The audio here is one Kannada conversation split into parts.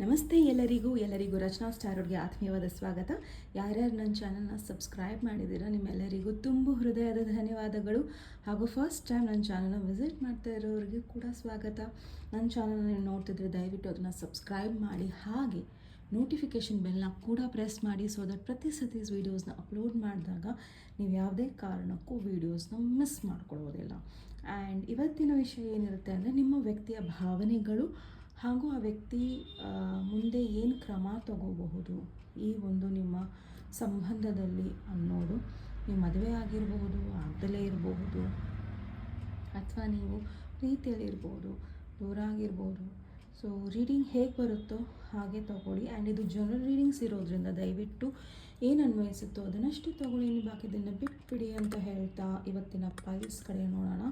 ನಮಸ್ತೆ ಎಲ್ಲರಿಗೂ ರಚನಾ ಸ್ಟಾರ್ ಅವ್ರಿಗೆ ಆತ್ಮೀಯವಾದ ಸ್ವಾಗತ. ಯಾರ್ಯಾರು ನನ್ನ ಚಾನಲ್ನ ಸಬ್ಸ್ಕ್ರೈಬ್ ಮಾಡಿದ್ದೀರಾ ನಿಮ್ಮೆಲ್ಲರಿಗೂ ತುಂಬ ಹೃದಯದ ಧನ್ಯವಾದಗಳು. ಹಾಗೂ ಫಸ್ಟ್ ಟೈಮ್ ನನ್ನ ಚಾನಲ್ನ ವಿಸಿಟ್ ಮಾಡ್ತಾ ಇರೋರಿಗೆ ಕೂಡ ಸ್ವಾಗತ. ನನ್ನ ಚಾನಲ್ನ ನೀವು ನೋಡ್ತಿದ್ರೆ ದಯವಿಟ್ಟು ಅದನ್ನು ಸಬ್ಸ್ಕ್ರೈಬ್ ಮಾಡಿ, ಹಾಗೆ ನೋಟಿಫಿಕೇಷನ್ ಬೆಲ್ನ ಕೂಡ ಪ್ರೆಸ್ ಮಾಡಿ, ಸೊ ದಟ್ ಪ್ರತಿ ಸತಿ ವೀಡಿಯೋಸ್ನ ಅಪ್ಲೋಡ್ ಮಾಡಿದಾಗ ನೀವು ಯಾವುದೇ ಕಾರಣಕ್ಕೂ ವೀಡಿಯೋಸ್ನ ಮಿಸ್ ಮಾಡ್ಕೊಳ್ಳೋದಿಲ್ಲ. ಆ್ಯಂಡ್ ಇವತ್ತಿನ ವಿಷಯ ಏನಿರುತ್ತೆ ಅಂದರೆ ನಿಮ್ಮ ವ್ಯಕ್ತಿಯ ಭಾವನೆಗಳು ಹಾಗೂ ಆ ವ್ಯಕ್ತಿ ಮುಂದೆ ಏನು ಕ್ರಮ ತಗೋಬಹುದು ಈ ಒಂದು ನಿಮ್ಮ ಸಂಬಂಧದಲ್ಲಿ ಅನ್ನೋದು. ನೀವು ಮದುವೆ ಆಗಿರಬಹುದು, ಆಗದಲ್ಲೇ ಇರಬಹುದು, ಅಥವಾ ನೀವು ಪ್ರೀತಿಯಲ್ಲಿರ್ಬೋದು, ದೂರ ಆಗಿರ್ಬೋದು. ಸೊ ರೀಡಿಂಗ್ ಹೇಗೆ ಬರುತ್ತೋ ಹಾಗೆ ತೊಗೊಳ್ಳಿ. ಆ್ಯಂಡ್ ಇದು ಜನರಲ್ ರೀಡಿಂಗ್ಸ್ ಇರೋದ್ರಿಂದ ದಯವಿಟ್ಟು ಏನು ಅನ್ವಯಿಸುತ್ತೋ ಅದನ್ನಷ್ಟೇ ತೊಗೊಳ್ಳಿ, ಇನ್ನು ಬಾಕಿದನ್ನು ಬಿಟ್ಬಿಡಿ ಅಂತ ಹೇಳ್ತಾ ಇವತ್ತಿನ ಪೈಲ್ಸ್ ಕಡೆ ನೋಡೋಣ.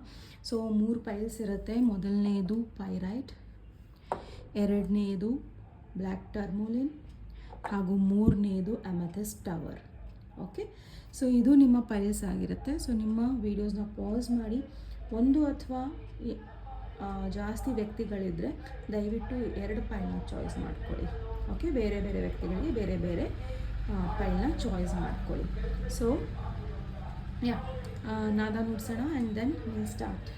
ಸೊ 3 ಪೈಲ್ಸ್ ಇರುತ್ತೆ. ಮೊದಲನೇದು ಪೈರೈಟ್, ಎರಡನೇದು ಬ್ಲ್ಯಾಕ್ ಟರ್ಮೋಲಿನ್, ಹಾಗೂ ಮೂರನೇದು ಅಮೆಥಿಸ್ಟ್ ಟವರ್. ಓಕೆ, ಸೊ ಇದು ನಿಮ್ಮ ಪೈಲ್ಸ್ ಆಗಿರುತ್ತೆ. ಸೊ ನಿಮ್ಮ ವೀಡಿಯೋಸ್ನ ಪಾಸ್ ಮಾಡಿ, ಒಂದು ಅಥವಾ ಜಾಸ್ತಿ ವ್ಯಕ್ತಿಗಳಿದ್ದರೆ ದಯವಿಟ್ಟು 2 ಪೈಲ್ನ ಚಾಯ್ಸ್ ಮಾಡ್ಕೊಳ್ಳಿ. ಓಕೆ, ಬೇರೆ ಬೇರೆ ವ್ಯಕ್ತಿಗಳಿಗೆ ಬೇರೆ ಬೇರೆ ಪೈಲ್ನ ಚಾಯ್ಸ್ ಮಾಡ್ಕೊಳ್ಳಿ. ಸೊ ನಾದ ನುಡ್ಸೋಣ and then will start.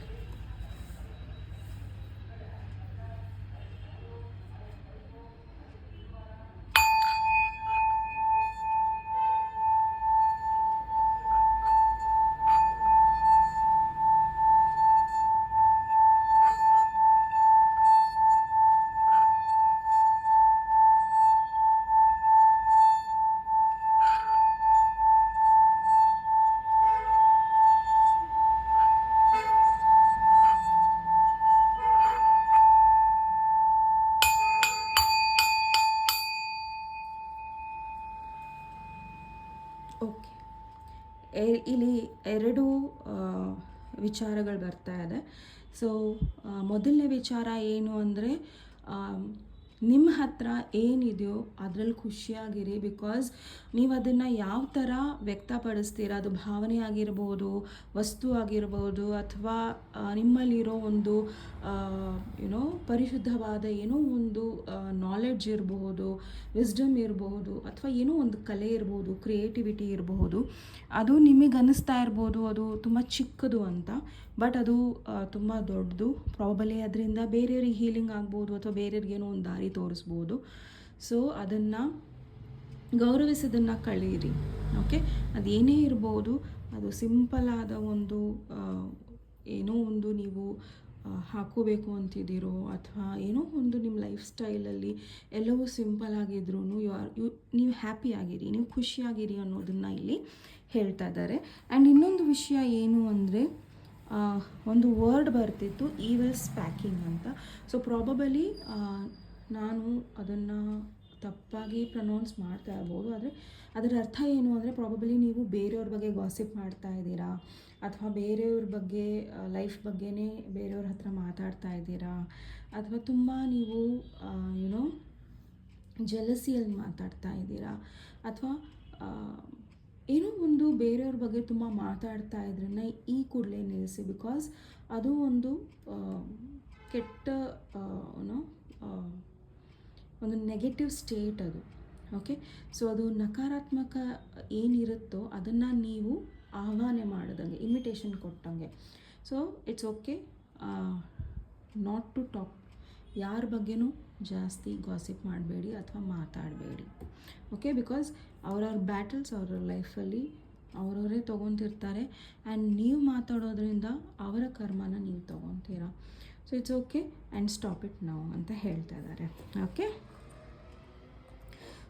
Okay, ಇಲ್ಲಿ 2 ವಿಚಾರಗಳು ಬರ್ತಾ ಇದೆ. ಸೊ ಮೊದಲನೇ ವಿಚಾರ ಏನು ಅಂದರೆ, ನಿಮ್ಮ ಹತ್ರ ಏನಿದೆಯೋ ಅದರಲ್ಲಿ ಖುಷಿಯಾಗಿರಿ. ಬಿಕಾಸ್ ನೀವು ಅದನ್ನು ಯಾವ ಥರ ವ್ಯಕ್ತಪಡಿಸ್ತೀರ, ಅದು ಭಾವನೆ ಆಗಿರ್ಬೋದು, ವಸ್ತು ಆಗಿರ್ಬೋದು, ಅಥವಾ ನಿಮ್ಮಲ್ಲಿರೋ ಒಂದು ಪರಿಶುದ್ಧವಾದ ಏನೋ ಒಂದು ನಾಲೆಡ್ಜ್ ಇರಬಹುದು, ವಿಸ್ಡಮ್ ಇರಬಹುದು, ಅಥವಾ ಏನೋ ಒಂದು ಕಲೆ ಇರ್ಬೋದು, ಕ್ರಿಯೇಟಿವಿಟಿ ಇರಬಹುದು. ಅದು ನಿಮಗೆ ಅನ್ನಿಸ್ತಾ ಇರ್ಬೋದು ಅದು ತುಂಬ ಚಿಕ್ಕದು ಅಂತ, ಬಟ್ ಅದು ತುಂಬ ದೊಡ್ಡದು. ಪ್ರಾಬಲಿ ಅದರಿಂದ ಬೇರೆಯವ್ರಿಗೆ ಹೀಲಿಂಗ್ ಆಗ್ಬೋದು, ಅಥವಾ ಬೇರೆಯವ್ರಿಗೇನೋ ಒಂದು ದಾರಿ ತೋರಿಸ್ಬೋದು. ಸೊ ಅದನ್ನು ಗೌರವಿಸೋದನ್ನು ಕಳೀರಿ. ಓಕೆ, ಅದೇನೇ ಇರ್ಬೋದು, ಅದು ಸಿಂಪಲ್ ಆದ ಒಂದು ಏನೋ ಒಂದು ನೀವು ಹಾಕೋಬೇಕು ಅಂತಿದ್ದೀರೋ, ಅಥವಾ ಏನೋ ಒಂದು ನಿಮ್ಮ ಲೈಫ್ ಸ್ಟೈಲಲ್ಲಿ ಎಲ್ಲವೂ ಸಿಂಪಲ್ ಆಗಿದ್ರೂ ನೀವು ಹ್ಯಾಪಿ ಆಗಿರಿ, ನೀವು ಖುಷಿಯಾಗಿರಿ ಅನ್ನೋದನ್ನು ಇಲ್ಲಿ ಹೇಳ್ತಾ ಇದ್ದಾರೆ. ಆ್ಯಂಡ್ ಇನ್ನೊಂದು ವಿಷಯ ಏನು ಅಂದರೆ, ಒಂದು ವರ್ಡ್ ಬರ್ತಿತ್ತು ಈವಿಲ್ಸ್ ಪ್ಯಾಕಿಂಗ್ ಅಂತ. ಸೊ ಪ್ರಾಬಬಲಿ ನಾನು ಅದನ್ನು ತಪ್ಪಾಗಿ ಪ್ರೊನೌನ್ಸ್ ಮಾಡ್ತಾ ಇರ್ಬೋದು, ಆದರೆ ಅದರ ಅರ್ಥ ಏನು ಅಂದರೆ, ಪ್ರಾಬಬಲಿ ನೀವು ಬೇರೆಯವ್ರ ಬಗ್ಗೆ ಗಾಸಿಪ್ ಮಾಡ್ತಾ ಇದ್ದೀರಾ, ಅಥವಾ ಬೇರೆಯವ್ರ ಬಗ್ಗೆ ಲೈಫ್ ಬಗ್ಗೆನೇ ಬೇರೆಯವ್ರ ಹತ್ರ ಮಾತಾಡ್ತಾ ಇದ್ದೀರಾ, ಅಥವಾ ತುಂಬ ನೀವು ಜಲಸಿಯಲ್ಲಿ ಮಾತಾಡ್ತಾ ಇದ್ದೀರಾ, ಅಥವಾ ಏನೋ ಒಂದು ಬೇರೆಯವ್ರ ಬಗ್ಗೆ ತುಂಬ ಮಾತಾಡ್ತಾ ಇದ್ರನ್ನ ಈ ಕೂಡಲೇ ನಿಲ್ಲಿಸಿ. ಬಿಕಾಸ್ ಅದು ಒಂದು ಕೆಟ್ಟ ಒಂದು ನೆಗೆಟಿವ್ ಸ್ಟೇಟ್ ಅದು. ಓಕೆ, ಸೊ ಅದು ನಕಾರಾತ್ಮಕ ಏನಿರುತ್ತೋ ಅದನ್ನು ನೀವು ಆಹ್ವಾನ ಮಾಡಿದಂಗೆ, ಇನ್ವಿಟೇಷನ್ ಕೊಟ್ಟಂಗೆ. So it's okay not to talk. ಯಾರ ಬಗ್ಗೆನೂ ಜಾಸ್ತಿ ಗಾಸಿಪ್ ಮಾಡಬೇಡಿ ಅಥವಾ ಮಾತಾಡಬೇಡಿ. ಓಕೆ, ಬಿಕಾಸ್ ಅವ್ರವ್ರ ಬ್ಯಾಟಲ್ಸ್ ಅವ್ರ ಲೈಫಲ್ಲಿ ಅವರವರೇ ತೊಗೊತಿರ್ತಾರೆ, ಆ್ಯಂಡ್ ನೀವು ಮಾತಾಡೋದ್ರಿಂದ ಅವರ ಕರ್ಮನ ನೀವು ತೊಗೊತೀರ. So it's okay and stop it now ಅಂತ ಹೇಳ್ತಾ ಇದ್ದಾರೆ. ಓಕೆ,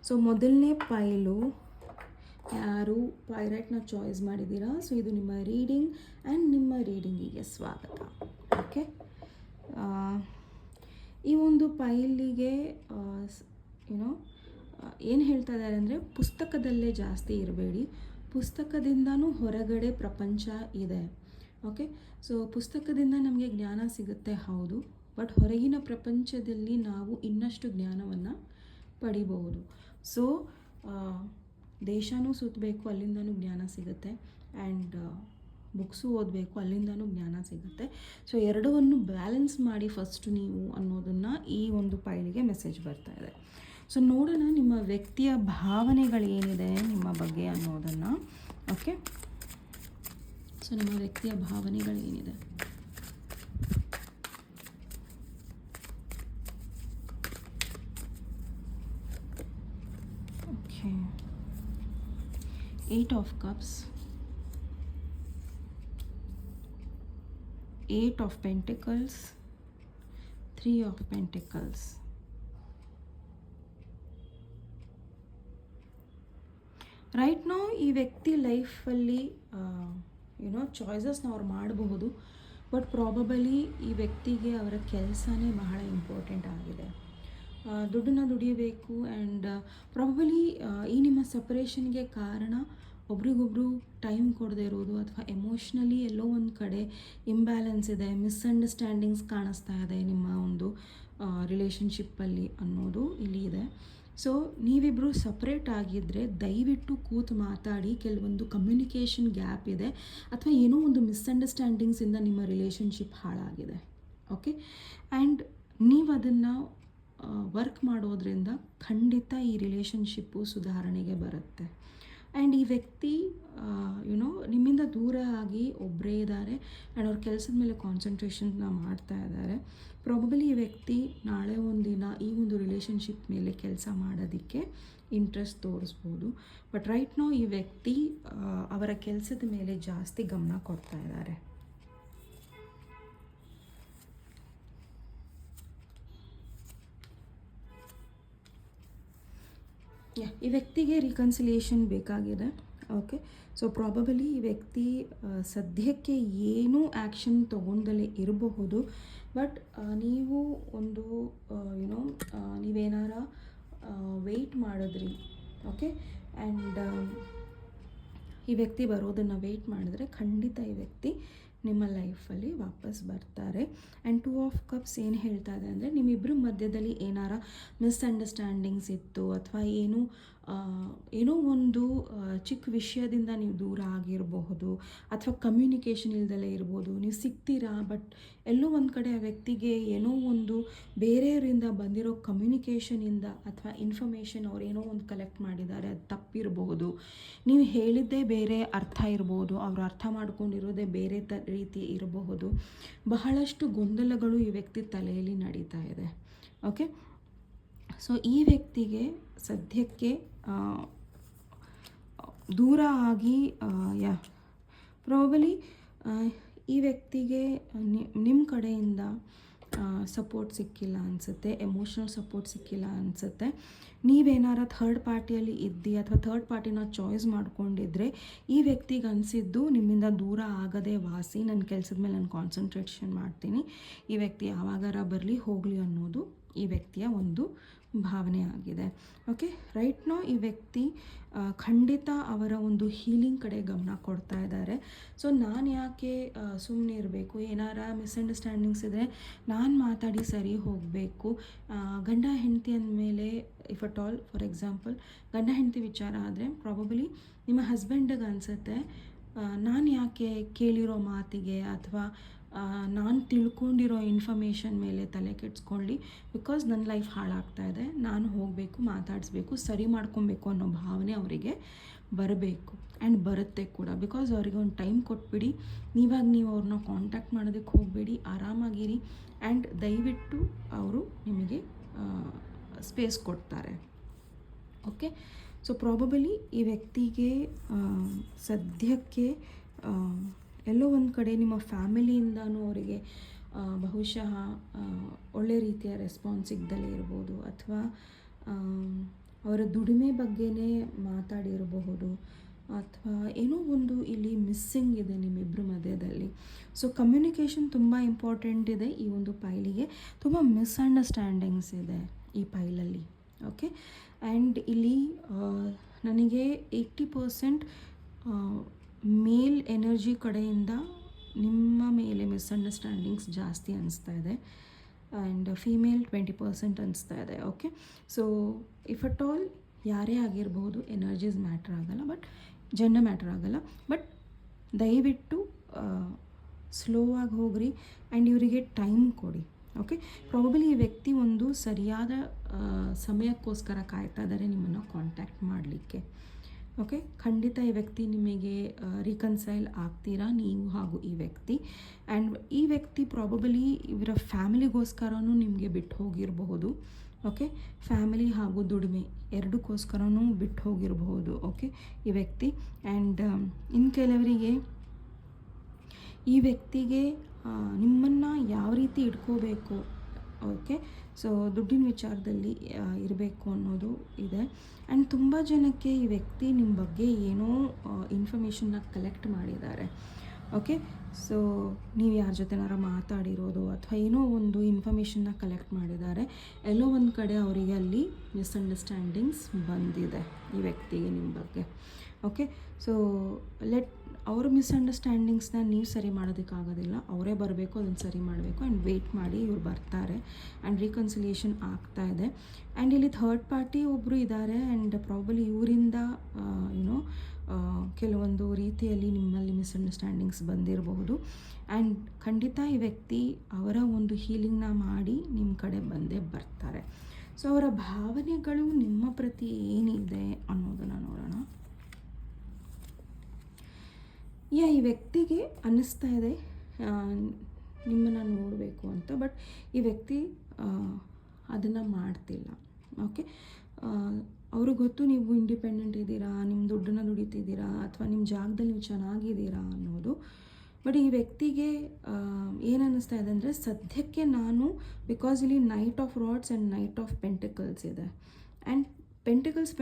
ಸೊ ಮೊದಲನೇ ಪೈಲು ಯಾರು ಪೈರೈಟ್ನ ಚಾಯ್ಸ್ ಮಾಡಿದ್ದೀರಾ, ಸೊ ಇದು ನಿಮ್ಮ ರೀಡಿಂಗ್ ಆ್ಯಂಡ್ ನಿಮ್ಮ ರೀಡಿಂಗಿಗೆ ಸ್ವಾಗತ. ಓಕೆ, ಈ ಒಂದು ಪೈಲಿಗೆ ಏನು ಹೇಳ್ತಾ ಇದ್ದಾರೆ ಅಂದರೆ, ಪುಸ್ತಕದಲ್ಲೇ ಜಾಸ್ತಿ ಇರಬೇಡಿ, ಪುಸ್ತಕದಿಂದನೂ ಹೊರಗಡೆ ಪ್ರಪಂಚ ಇದೆ. ಓಕೆ, ಸೊ ಪುಸ್ತಕದಿಂದ ನಮಗೆ ಜ್ಞಾನ ಸಿಗುತ್ತೆ, ಹೌದು, ಬಟ್ ಹೊರಗಿನ ಪ್ರಪಂಚದಲ್ಲಿ ನಾವು ಇನ್ನಷ್ಟು ಜ್ಞಾನವನ್ನು ಪಡಿಬಹುದು. ಸೊ ದೇಶನೂ ಸುತ್ತಬೇಕು, ಅಲ್ಲಿಂದನೂ ಜ್ಞಾನ ಸಿಗುತ್ತೆ. ಆ್ಯಂಡ್ ಬುಕ್ಸು ಓದಬೇಕು, ಅಲ್ಲಿಂದನೂ ಜ್ಞಾನ ಸಿಗುತ್ತೆ. ಸೊ ಎರಡವನ್ನು ಬ್ಯಾಲೆನ್ಸ್ ಮಾಡಿ ಫಸ್ಟ್ ನೀವು ಅನ್ನೋದನ್ನು ಈ ಒಂದು ಪೈಲಿಗೆ ಮೆಸೇಜ್ ಬರ್ತಾ ಇದೆ. ಸೊ ನೋಡೋಣ ನಿಮ್ಮ ವ್ಯಕ್ತಿಯ ಭಾವನೆಗಳೇನಿದೆ ನಿಮ್ಮ ಬಗ್ಗೆ ಅನ್ನೋದನ್ನು. ಓಕೆ, ಸೊ ನಿಮ್ಮ ವ್ಯಕ್ತಿಯ ಭಾವನೆಗಳೇನಿದೆ. Okay, 8 of Cups, 8 of Pentacles, 3 of Pentacles. Right now ಈ ವ್ಯಕ್ತಿ ಲೈಫಲ್ಲಿ ಚಾಯ್ಸಸ್ನ ಅವ್ರು ಮಾಡಬಹುದು, ಬಟ್ ಪ್ರಾಬಬಲಿ ಈ ವ್ಯಕ್ತಿಗೆ ಅವರ ಕೆಲಸನೇ ಬಹಳ ಇಂಪಾರ್ಟೆಂಟ್ ಆಗಿದೆ. ದುಡ್ಡನ್ನು ದುಡಿಯಬೇಕು ಆ್ಯಂಡ್ ಪ್ರಾಬಬಲಿ ಈ ನಿಮ್ಮ ಸಪ್ರೇಷನ್ಗೆ ಕಾರಣ ಒಬ್ರಿಗೊಬ್ರು ಟೈಮ್ ಕೊಡದೇ ಇರೋದು, ಅಥವಾ ಎಮೋಷ್ನಲಿ ಎಲ್ಲೋ ಒಂದು ಕಡೆ ಇಂಬ್ಯಾಲೆನ್ಸ್ ಇದೆ, ಮಿಸ್ಅಂಡರ್ಸ್ಟ್ಯಾಂಡಿಂಗ್ಸ್ ಕಾಣಿಸ್ತಾ ಇದೆ ನಿಮ್ಮ ಒಂದು ರಿಲೇಷನ್ಶಿಪ್ಪಲ್ಲಿ ಅನ್ನೋದು ಇಲ್ಲಿ ಇದೆ. ಸೊ ನೀವಿಬ್ಬರು ಸಪ್ರೇಟ್ ಆಗಿದ್ದರೆ ದಯವಿಟ್ಟು ಕೂತು ಮಾತಾಡಿ. ಕೆಲವೊಂದು ಕಮ್ಯುನಿಕೇಷನ್ ಗ್ಯಾಪ್ ಇದೆ, ಅಥವಾ ಏನೋ ಒಂದು ಮಿಸ್ಅಂಡರ್ಸ್ಟ್ಯಾಂಡಿಂಗ್ಸಿಂದ ನಿಮ್ಮ ರಿಲೇಷನ್ಶಿಪ್ ಹಾಳಾಗಿದೆ. ಓಕೆ, ಆ್ಯಂಡ್ ನೀವು ಅದನ್ನು ವರ್ಕ್ ಮಾಡೋದ್ರಿಂದ ಖಂಡಿತ ಈ ರಿಲೇಷನ್ಶಿಪ್ಪು ಸುಧಾರಣೆಗೆ ಬರುತ್ತೆ. ಆ್ಯಂಡ್ ಈ ವ್ಯಕ್ತಿ ನಿಮ್ಮಿಂದ ದೂರ ಆಗಿ ಒಬ್ಬರೇ ಇದ್ದಾರೆ ಆ್ಯಂಡ್ ಅವ್ರ ಕೆಲಸದ ಮೇಲೆ ಕಾನ್ಸಂಟ್ರೇಷನ್ನ ಮಾಡ್ತಾ ಇದ್ದಾರೆ. ಪ್ರಾಬಬಲಿ ಈ ವ್ಯಕ್ತಿ ನಾಳೆ ಒಂದಿನ ಈ ಒಂದು ರಿಲೇಷನ್ಶಿಪ್ ಮೇಲೆ ಕೆಲಸ ಮಾಡೋದಕ್ಕೆ ಇಂಟ್ರೆಸ್ಟ್ ತೋರಿಸ್ಬೋದು. ಬಟ್ ರೈಟ್ ನೋ ಈ ವ್ಯಕ್ತಿ ಅವರ ಕೆಲಸದ ಮೇಲೆ ಜಾಸ್ತಿ ಗಮನ ಕೊಡ್ತಾ ಇದ್ದಾರೆ. ಈ ವ್ಯಕ್ತಿಗೆ ರಿಕನ್ಸಿಲಿಯೇಷನ್ ಬೇಕಾಗಿದೆ. ಓಕೆ, ಸೊ ಪ್ರಾಬಬಲಿ ಈ ವ್ಯಕ್ತಿ ಸದ್ಯಕ್ಕೆ ಏನೂ ಆ್ಯಕ್ಷನ್ ತೊಗೊಂಡಲೇ ಇರಬಹುದು, ಬಟ್ ನೀವು ಒಂದು ನೀವೇನಾರ ವೆಯ್ಟ್ ಮಾಡಿದ್ರಿ. ಓಕೆ, ಆ್ಯಂಡ್ ಈ ವ್ಯಕ್ತಿ ಬರೋದನ್ನು ವೆಯ್ಟ್ ಮಾಡಿದ್ರೆ ಖಂಡಿತ ಈ ವ್ಯಕ್ತಿ ನಿಮ್ಮ ಲೈಫಲ್ಲಿ ವಾಪಸ್ ಬರ್ತಾರೆ. ಆ್ಯಂಡ್ 2 of Cups ಏನು ಹೇಳ್ತಾ ಇದೆ ಅಂದರೆ, ನಿಮ್ಮಿಬ್ಬರ ಮಧ್ಯದಲ್ಲಿ ಏನಾರ ಮಿಸ್ಅಂಡರ್ಸ್ಟ್ಯಾಂಡಿಂಗ್ಸ್ ಇತ್ತು, ಅಥವಾ ಏನೋ ಒಂದು ಚಿಕ್ಕ ವಿಷಯದಿಂದ ನೀವು ದೂರ ಆಗಿರಬಹುದು, ಅಥವಾ ಕಮ್ಯುನಿಕೇಷನ್ ಇಲ್ದಲೇ ಇರ್ಬೋದು. ನೀವು ಸಿಗ್ತೀರಾ, ಬಟ್ ಎಲ್ಲೋ ಒಂದು ಕಡೆ ಆ ವ್ಯಕ್ತಿಗೆ ಏನೋ ಒಂದು ಬೇರೆಯವರಿಂದ ಬಂದಿರೋ ಕಮ್ಯುನಿಕೇಷನಿಂದ ಅಥವಾ ಇನ್ಫಾರ್ಮೇಷನ್ ಅವ್ರು ಏನೋ ಒಂದು ಕಲೆಕ್ಟ್ ಮಾಡಿದ್ದಾರೆ, ಅದು ತಪ್ಪಿರಬಹುದು. ನೀವು ಹೇಳಿದ್ದೇ ಬೇರೆ ಅರ್ಥ ಇರ್ಬೋದು, ಅವರು ಅರ್ಥ ಮಾಡ್ಕೊಂಡಿರೋದೇ ಬೇರೆ ರೀತಿ ಇರಬಹುದು. ಬಹಳಷ್ಟು ಗೊಂದಲಗಳು ಈ ವ್ಯಕ್ತಿ ತಲೆಯಲ್ಲಿ ನಡೀತಾ ಇದೆ. ಓಕೆ, ಸೊ ಈ ವ್ಯಕ್ತಿಗೆ ಸದ್ಯಕ್ಕೆ ದೂರ ಆಗಿ ಪ್ರಾಬಲಿ ಈ ವ್ಯಕ್ತಿಗೆ ನಿಮ್ಮ ಕಡೆಯಿಂದ ಸಪೋರ್ಟ್ ಸಿಕ್ಕಿಲ್ಲ ಅನಿಸುತ್ತೆ, ಎಮೋಷ್ನಲ್ ಸಪೋರ್ಟ್ ಸಿಕ್ಕಿಲ್ಲ ಅನಿಸುತ್ತೆ. ನೀವೇನಾರ ಥರ್ಡ್ ಪಾರ್ಟಿಯಲ್ಲಿ ಇದ್ದು ಅಥವಾ ಥರ್ಡ್ ಪಾರ್ಟಿನ ಚಾಯ್ಸ್ ಮಾಡ್ಕೊಂಡಿದ್ರೆ ಈ ವ್ಯಕ್ತಿಗೆ ಅನಿಸಿದ್ದು ನಿಮ್ಮಿಂದ ದೂರ ಆಗದೆ ವಾಸಿ, ನನ್ನ ಕೆಲಸದ ಮೇಲೆ ನಾನು ಕಾನ್ಸಂಟ್ರೇಷನ್ ಮಾಡ್ತೀನಿ, ಈ ವ್ಯಕ್ತಿ ಯಾವಾಗಾರ ಬರಲಿ ಹೋಗಲಿ ಅನ್ನೋದು ಈ ವ್ಯಕ್ತಿಯ ಒಂದು ಭಾವನೆ ಆಗಿದೆ. ಓಕೆ, ರೈಟ್ ನೋ ಈ ವ್ಯಕ್ತಿ ಖಂಡಿತ ಅವರ ಒಂದು ಹೀಲಿಂಗ್ ಕಡೆ ಗಮನ ಕೊಡ್ತಾ ಇದ್ದಾರೆ. ಸೊ ನಾನು ಯಾಕೆ ಸುಮ್ಮನೆ ಇರಬೇಕು, ಏನಾರ ಮಿಸ್ಅಂಡರ್ಸ್ಟ್ಯಾಂಡಿಂಗ್ಸ್ ಇದ್ದರೆ ನಾನು ಮಾತಾಡಿ ಸರಿ ಹೋಗಬೇಕು. ಗಂಡ ಹೆಂಡತಿ ಅಂದಮೇಲೆ if at all for example ಗಂಡ ಹೆಂಡತಿ ವಿಚಾರ ಆದರೆ ಪ್ರಾಬಬಲಿ ನಿಮ್ಮ ಹಸ್ಬೆಂಡಿಗೆ ಅನಿಸುತ್ತೆ, ನಾನು ಯಾಕೆ ಕೇಳಿರೋ ಮಾತಿಗೆ ಅಥವಾ ನಾನು ತಿಳ್ಕೊಂಡಿರೋ ಇನ್ಫಾರ್ಮೇಷನ್ ಮೇಲೆ ತಲೆ ಕೆಡಿಸ್ಕೊಳ್ಳಿ, ಬಿಕಾಸ್ ನನ್ನ ಲೈಫ್ ಹಾಳಾಗ್ತಾ ಇದೆ, ನಾನು ಹೋಗಬೇಕು, ಮಾತಾಡಿಸ್ಬೇಕು, ಸರಿ ಮಾಡ್ಕೊಬೇಕು ಅನ್ನೋ ಭಾವನೆ ಅವರಿಗೆ ಬರಬೇಕು. ಆ್ಯಂಡ್ ಬರುತ್ತೆ ಕೂಡ, ಬಿಕಾಸ್ ಅವರಿಗೆ ಒಂದು ಟೈಮ್ ಕೊಟ್ಬಿಡಿ. ನೀವು ಅವ್ರನ್ನ ಕಾಂಟ್ಯಾಕ್ಟ್ ಮಾಡೋದಕ್ಕೆ ಹೋಗಬೇಡಿ, ಆರಾಮಾಗಿರಿ. ಆ್ಯಂಡ್ ದಯವಿಟ್ಟು ಅವರು ನಿಮಗೆ ಸ್ಪೇಸ್ ಕೊಡ್ತಾರೆ. ಓಕೆ, ಸೊ ಪ್ರಾಬಬಲಿ ಈ ವ್ಯಕ್ತಿಗೆ ಸದ್ಯಕ್ಕೆ ಎಲ್ಲೋ ಒಂದು ಕಡೆ ನಿಮ್ಮ ಫ್ಯಾಮಿಲಿಯಿಂದನೂ ಅವರಿಗೆ ಬಹುಶಃ ಒಳ್ಳೆ ರೀತಿಯ ರೆಸ್ಪಾನ್ಸ್ ಸಿಗ್ದಲೇ ಇರ್ಬೋದು, ಅಥವಾ ಅವರ ದುಡಿಮೆ ಬಗ್ಗೆನೇ ಮಾತಾಡಿರಬಹುದು, ಅಥವಾ ಏನೋ ಒಂದು ಇಲ್ಲಿ ಮಿಸ್ಸಿಂಗ್ ಇದೆ ನಿಮ್ಮಿಬ್ಬರ ಮಧ್ಯದಲ್ಲಿ. ಸೊ ಕಮ್ಯುನಿಕೇಷನ್ ತುಂಬ ಇಂಪಾರ್ಟೆಂಟ್ ಇದೆ ಈ ಒಂದು ಪೈಲಿಗೆ. ತುಂಬ ಮಿಸ್ಅಂಡರ್ಸ್ಟ್ಯಾಂಡಿಂಗ್ಸ್ ಇದೆ ಈ ಪೈಲಲ್ಲಿ. ಓಕೆ, ಆ್ಯಂಡ್ ಇಲ್ಲಿ ನನಗೆ 80% ಮೇಲ್ ಎನರ್ಜಿ ಕಡೆಯಿಂದ ನಿಮ್ಮ ಮೇಲೆ ಮಿಸ್ಅಂಡರ್ಸ್ಟ್ಯಾಂಡಿಂಗ್ಸ್ ಜಾಸ್ತಿ ಅನಿಸ್ತಾ ಇದೆ, ಆ್ಯಂಡ್ ಫೀಮೇಲ್ 20% ಅನಿಸ್ತಾ ಇದೆ. Okay, so if at all ಯಾರೇ ಆಗಿರ್ಬೋದು, ಎನರ್ಜೀಸ್ ಮ್ಯಾಟ್ರ್ ಆಗಲ್ಲ, ಬಟ್ ಜೆಂಡರ್ ಮ್ಯಾಟ್ರ್ ಆಗಲ್ಲ. ಬಟ್ ದಯವಿಟ್ಟು ಸ್ಲೋ ಆಗಿ ಹೋಗ್ರಿ ಆ್ಯಂಡ್ ಇವರಿಗೆ ಟೈಮ್ ಕೊಡಿ. ಓಕೆ, ಪ್ರಾಬಬಲಿ ಈ ವ್ಯಕ್ತಿ ಒಂದು ಸರಿಯಾದ ಸಮಯಕ್ಕೋಸ್ಕರ ಕಾಯ್ತಾ ಇದ್ದಾರೆ ನಿಮ್ಮನ್ನು ಕಾಂಟ್ಯಾಕ್ಟ್ ಮಾಡಲಿಕ್ಕೆ. ಓಕೆ, ಖಂಡಿತ ಈ ವ್ಯಕ್ತಿ ನಿಮಗೆ ರೀಕನ್ಸೈಲ್ ಆಗ್ತೀರಾ, ನೀವು ಹಾಗೂ ಈ ವ್ಯಕ್ತಿ. ಆ್ಯಂಡ್ ಈ ವ್ಯಕ್ತಿ ಪ್ರಾಬಬಲಿ ಇವರ ಫ್ಯಾಮಿಲಿಗೋಸ್ಕರನೂ ನಿಮಗೆ ಬಿಟ್ಟು ಹೋಗಿರಬಹುದು. ಓಕೆ, ಫ್ಯಾಮಿಲಿ ಹಾಗೂ ದುಡಿಮೆ ಎರಡಕ್ಕೋಸ್ಕರನೂ ಬಿಟ್ಟು ಹೋಗಿರಬಹುದು. ಓಕೆ, ಈ ವ್ಯಕ್ತಿ. ಆ್ಯಂಡ್ ಇನ್ನು ಕೆಲವರಿಗೆ ಈ ವ್ಯಕ್ತಿಗೆ ನಿಮ್ಮನ್ನು ಯಾವ ರೀತಿ ಇಟ್ಕೋಬೇಕು, ಓಕೆ, ಸೊ ದುಡ್ಡಿನ ವಿಚಾರದಲ್ಲಿ ಇರಬೇಕು ಅನ್ನೋದು ಇದೆ. ಆ್ಯಂಡ್ ತುಂಬ ಜನಕ್ಕೆ ಈ ವ್ಯಕ್ತಿ ನಿಮ್ಮ ಬಗ್ಗೆ ಏನೋ ಇನ್ಫಾರ್ಮೇಷನ್ನ ಕಲೆಕ್ಟ್ ಮಾಡಿದ್ದಾರೆ. ಓಕೆ, ಸೊ ನೀವು ಯಾರ ಜೊತೆನಾರ ಮಾತಾಡಿರೋದು ಅಥವಾ ಏನೋ ಒಂದು ಇನ್ಫಾರ್ಮೇಷನ್ನ ಕಲೆಕ್ಟ್ ಮಾಡಿದ್ದಾರೆ. ಎಲ್ಲೋ ಒಂದು ಕಡೆ ಅವರಿಗೆ ಅಲ್ಲಿ ಮಿಸ್ಅಂಡರ್ಸ್ಟ್ಯಾಂಡಿಂಗ್ಸ್ ಬಂದಿದೆ ಈ ವ್ಯಕ್ತಿಗೆ ನಿಮ್ಮ ಬಗ್ಗೆ. ಓಕೆ, ಸೊ ಅವ್ರ ಮಿಸ್ಅಂಡರ್ಸ್ಟ್ಯಾಂಡಿಂಗ್ಸ್ನ ನೀವು ಸರಿ ಮಾಡೋದಕ್ಕಾಗೋದಿಲ್ಲ, ಅವರೇ ಬರಬೇಕು, ಅದನ್ನು ಸರಿ ಮಾಡಬೇಕು. ಆ್ಯಂಡ್ ವೆಯ್ಟ್ ಮಾಡಿ, ಇವ್ರು ಬರ್ತಾರೆ ಆ್ಯಂಡ್ ರೀಕನ್ಸಿಲಿಯೇಷನ್ ಆಗ್ತಾ ಇದೆ. ಆ್ಯಂಡ್ ಇಲ್ಲಿ ಥರ್ಡ್ ಪಾರ್ಟಿ ಒಬ್ಬರು ಇದ್ದಾರೆ. ಆ್ಯಂಡ್ ಪ್ರಾಬಲಿ ಇವರಿಂದ ಕೆಲವೊಂದು ರೀತಿಯಲ್ಲಿ ನಿಮ್ಮಲ್ಲಿ ಮಿಸ್ಅಂಡರ್ಸ್ಟ್ಯಾಂಡಿಂಗ್ಸ್ ಬಂದಿರಬಹುದು. ಆ್ಯಂಡ್ ಖಂಡಿತ ಈ ವ್ಯಕ್ತಿ ಅವರ ಒಂದು ಹೀಲಿಂಗ್ನ ಮಾಡಿ ನಿಮ್ಮ ಕಡೆ ಬಂದೇ ಬರ್ತಾರೆ. ಸೊ ಅವರ ಭಾವನೆಗಳು ನಿಮ್ಮ ಪ್ರತಿ ಏನಿದೆ ಅನ್ನೋದನ್ನು ನೋಡೋಣ. ಈ ವ್ಯಕ್ತಿಗೆ ಅನ್ನಿಸ್ತಾ ಇದೆ ನಿಮ್ಮನ್ನು ನೋಡಬೇಕು ಅಂತ, ಬಟ್ ಈ ವ್ಯಕ್ತಿ ಅದನ್ನು ಮಾಡ್ತಿಲ್ಲ. ಓಕೆ, ಅವ್ರಿಗೆ ಗೊತ್ತು ನೀವು ಇಂಡಿಪೆಂಡೆಂಟ್ ಇದ್ದೀರಾ, ನಿಮ್ಮ ದುಡ್ಡನ್ನು ದುಡಿತಿದ್ದೀರಾ ಅಥವಾ ನಿಮ್ಮ ಜಾಗದಲ್ಲಿ ನೀವು ಚೆನ್ನಾಗಿದ್ದೀರಾ ಅನ್ನೋದು. ಬಟ್ ಈ ವ್ಯಕ್ತಿಗೆ ಏನು ಅನ್ನಿಸ್ತಾ ಇದೆ ಅಂದರೆ, ಸದ್ಯಕ್ಕೆ ನಾನು ಬಿಕಾಸ್ ಇಲ್ಲಿ knight of rods and knight of pentacles ಇದೆ. ಆ್ಯಂಡ್ ಪೆಂಟಿಕಲ್ಸ್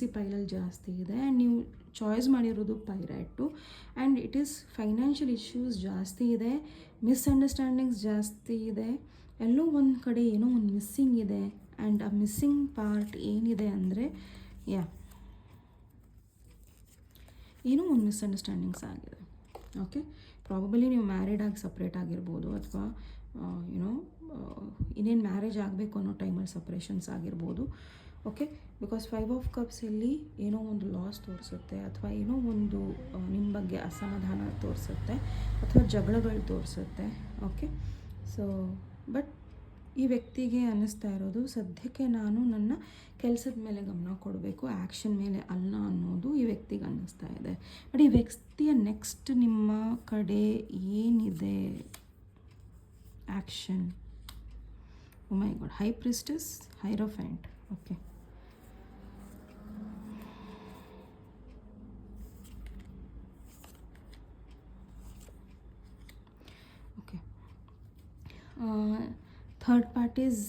ಈ ಪೈಲಲ್ಲಿ ಜಾಸ್ತಿ ಇದೆ. ಆ್ಯಂಡ್ ನೀವು ಚಾಯ್ಸ್ ಮಾಡಿರೋದು ಪೈರೈಟು. And it is financial issues ಜಾಸ್ತಿ ಇದೆ, ಮಿಸ್ಅಂಡರ್ಸ್ಟ್ಯಾಂಡಿಂಗ್ಸ್ ಜಾಸ್ತಿ ಇದೆ, ಎಲ್ಲೋ ಒಂದು ಕಡೆ ಏನೋ ಒಂದು ಮಿಸ್ಸಿಂಗ್ ಇದೆ. ಆ್ಯಂಡ್ ಆ ಮಿಸ್ಸಿಂಗ್ ಪಾರ್ಟ್ ಏನಿದೆ ಅಂದರೆ ಏನೋ ಒಂದು ಮಿಸ್ಅಂಡರ್ಸ್ಟ್ಯಾಂಡಿಂಗ್ಸ್ ಆಗಿದೆ. ಓಕೆ, ಪ್ರಾಬಬಲಿ ನೀವು ಮ್ಯಾರಿಡ್ ಆಗಿ ಸಪ್ರೇಟ್ ಆಗಿರ್ಬೋದು ಅಥವಾ ಇನ್ನೇನು ಮ್ಯಾರೇಜ್ ಆಗಬೇಕು ಅನ್ನೋ ಟೈಮಲ್ಲಿ ಸಪ್ರೇಷನ್ಸ್ ಆಗಿರ್ಬೋದು. ಓಕೆ, ಬಿಕಾಸ್ 5 ಆಫ್ ಕಪ್ಸಲ್ಲಿ ಏನೋ ಒಂದು ಲಾಸ್ ತೋರಿಸುತ್ತೆ ಅಥವಾ ಏನೋ ಒಂದು ನಿಮ್ಮ ಬಗ್ಗೆ ಅಸಮಾಧಾನ ತೋರಿಸುತ್ತೆ ಅಥವಾ ಜಗಳಗಳು ತೋರಿಸುತ್ತೆ. ಓಕೆ, ಸೊ ಬಟ್ ಈ ವ್ಯಕ್ತಿಗೆ ಅನ್ನಿಸ್ತಾ ಇರೋದು, ಸದ್ಯಕ್ಕೆ ನಾನು ನನ್ನ ಕೆಲಸದ ಮೇಲೆ ಗಮನ ಕೊಡಬೇಕು, ಆ್ಯಕ್ಷನ್ ಮೇಲೆ ಅಲ್ಲ ಅನ್ನೋದು ಈ ವ್ಯಕ್ತಿಗೆ ಅನ್ನಿಸ್ತಾ ಇದೆ. ಬಟ್ ಈ ವ್ಯಕ್ತಿಯ ನೆಕ್ಸ್ಟ್ ನಿಮ್ಮ ಕಡೆ ಏನಿದೆ action? Oh my god, high priestess, hierophant. Okay, third parties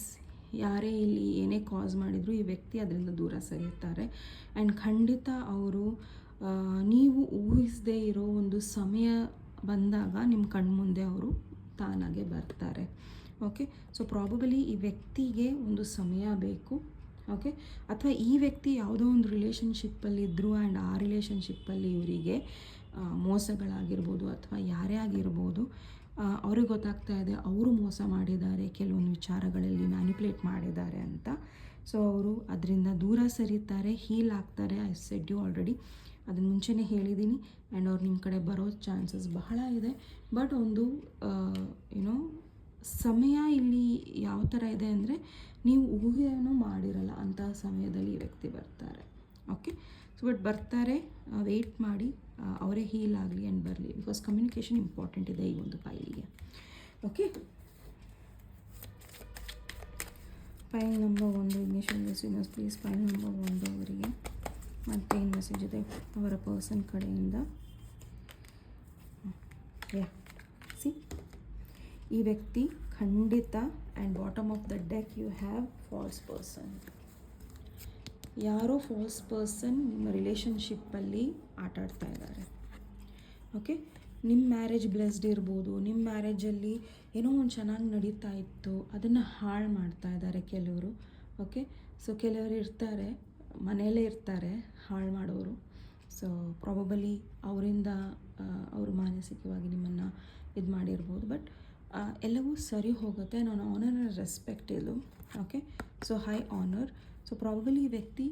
ಯಾರೇ ಇಲ್ಲಿ ಏನೇ ಕಾಸ್ ಮಾಡಿದರೂ ಈ ವ್ಯಕ್ತಿ ಅದರಿಂದ ದೂರ ಸರಿಯುತ್ತಾರೆ. ಆ್ಯಂಡ್ ಖಂಡಿತ ಅವರು ನೀವು ಊಹಿಸದೇ ಇರೋ ಒಂದು ಸಮಯ ಬಂದಾಗ ನಿಮ್ಮ ಕಣ್ಮುಂದೆ ಅವರು ತಾನಾಗೆ ಬರ್ತಾರೆ. ಓಕೆ, ಸೊ ಪ್ರಾಬಬಲಿ ಈ ವ್ಯಕ್ತಿಗೆ ಒಂದು ಸಮಯ ಬೇಕು. ಓಕೆ, ಅಥವಾ ಈ ವ್ಯಕ್ತಿ ಯಾವುದೋ ಒಂದು ರಿಲೇಷನ್ಶಿಪ್ಪಲ್ಲಿದ್ದರು ಆ್ಯಂಡ್ ಆ ರಿಲೇಷನ್ಶಿಪ್ಪಲ್ಲಿ ಇವರಿಗೆ ಮೋಸಗಳಾಗಿರ್ಬೋದು ಅಥವಾ ಯಾರೇ ಆಗಿರ್ಬೋದು, ಅವ್ರಿಗೆ ಗೊತ್ತಾಗ್ತಾ ಇದೆ ಅವರು ಮೋಸ ಮಾಡಿದ್ದಾರೆ, ಕೆಲವೊಂದು ವಿಚಾರಗಳಲ್ಲಿ ಮ್ಯಾನಿಪುಲೇಟ್ ಮಾಡಿದ್ದಾರೆ ಅಂತ. ಸೊ ಅವರು ಅದರಿಂದ ದೂರ ಸರಿತಾರೆ, ಹೀಲ್ ಆಗ್ತಾರೆ. ಐ ಸೆಡ್ ಯು ಆಲ್ರೆಡಿ, ಅದನ್ನು ಮುಂಚೆನೇ ಹೇಳಿದ್ದೀನಿ. ಆ್ಯಂಡ್ ಅವ್ರು ನಿಮ್ಮ ಕಡೆ ಬರೋ ಚಾನ್ಸಸ್ ಬಹಳ ಇದೆ. ಬಟ್ ಒಂದು ಸಮಯ ಇಲ್ಲಿ ಯಾವ ಥರ ಇದೆ ಅಂದರೆ, ನೀವು ಊಹೆಯನ್ನು ಮಾಡಿರಲ್ಲ ಅಂತಹ ಸಮಯದಲ್ಲಿ ಈ ವ್ಯಕ್ತಿ ಬರ್ತಾರೆ. ಓಕೆ, ಸೊ ಬಟ್ ಬರ್ತಾರೆ, ವೆಯ್ಟ್ ಮಾಡಿ, ಅವರೇ ಹೀಲ್ ಆಗಲಿ ಆ್ಯಂಡ್ ಬರಲಿ. ಬಿಕಾಸ್ ಕಮ್ಯುನಿಕೇಷನ್ ಇಂಪಾರ್ಟೆಂಟ್ ಇದೆ ಈ ಒಂದು ಫೈಲಿಗೆ. Okay, pile number 1 ignition listeners please pile number 1 ಅವರಿಗೆ ಮತ್ತೇನು ಮೆಸೇಜ್ ಇದೆ ಅವರ ಪರ್ಸನ್ ಕಡೆಯಿಂದ? ಸಿ, ಈ ವ್ಯಕ್ತಿ ಖಂಡಿತ, and bottom of the deck you have false person. ಯಾರೋ ಫಾಲ್ಸ್ ಪರ್ಸನ್ ನಿಮ್ಮ ರಿಲೇಷನ್ಶಿಪ್ಪಲ್ಲಿ ಆಟ ಆಡ್ತಾ ಇದ್ದಾರೆ. ಓಕೆ, ನಿಮ್ಮ ಮ್ಯಾರೇಜ್ ಬ್ಲೆಸ್ಡ್ ಇರ್ಬೋದು, ನಿಮ್ಮ ಮ್ಯಾರೇಜಲ್ಲಿ ಏನೋ ಒಂದು ಚೆನ್ನಾಗಿ ನಡೀತಾ ಇತ್ತು, ಅದನ್ನು ಹಾಳು ಮಾಡ್ತಾ ಇದ್ದಾರೆ ಕೆಲವರು. ಓಕೆ, ಸೊ ಕೆಲವರು ಇರ್ತಾರೆ, ಮನೆಯಲ್ಲೇ ಇರ್ತಾರೆ ಹಾಳು ಮಾಡೋರು. ಸೊ ಪ್ರಾಬಬಲಿ ಅವರಿಂದ ಅವರು ಮಾನಸಿಕವಾಗಿ ನಿಮ್ಮನ್ನು ಇದು ಮಾಡಿರ್ಬೋದು. ಬಟ್ ಎಲ್ಲವೂ ಸರಿ ಹೋಗುತ್ತೆ. ನಾನು ಆನರ್ ಆ್ಯಂಡ್ ರೆಸ್ಪೆಕ್ಟ್ ಇದು. Okay, so high honour. So probably ಈ ವ್ಯಕ್ತಿ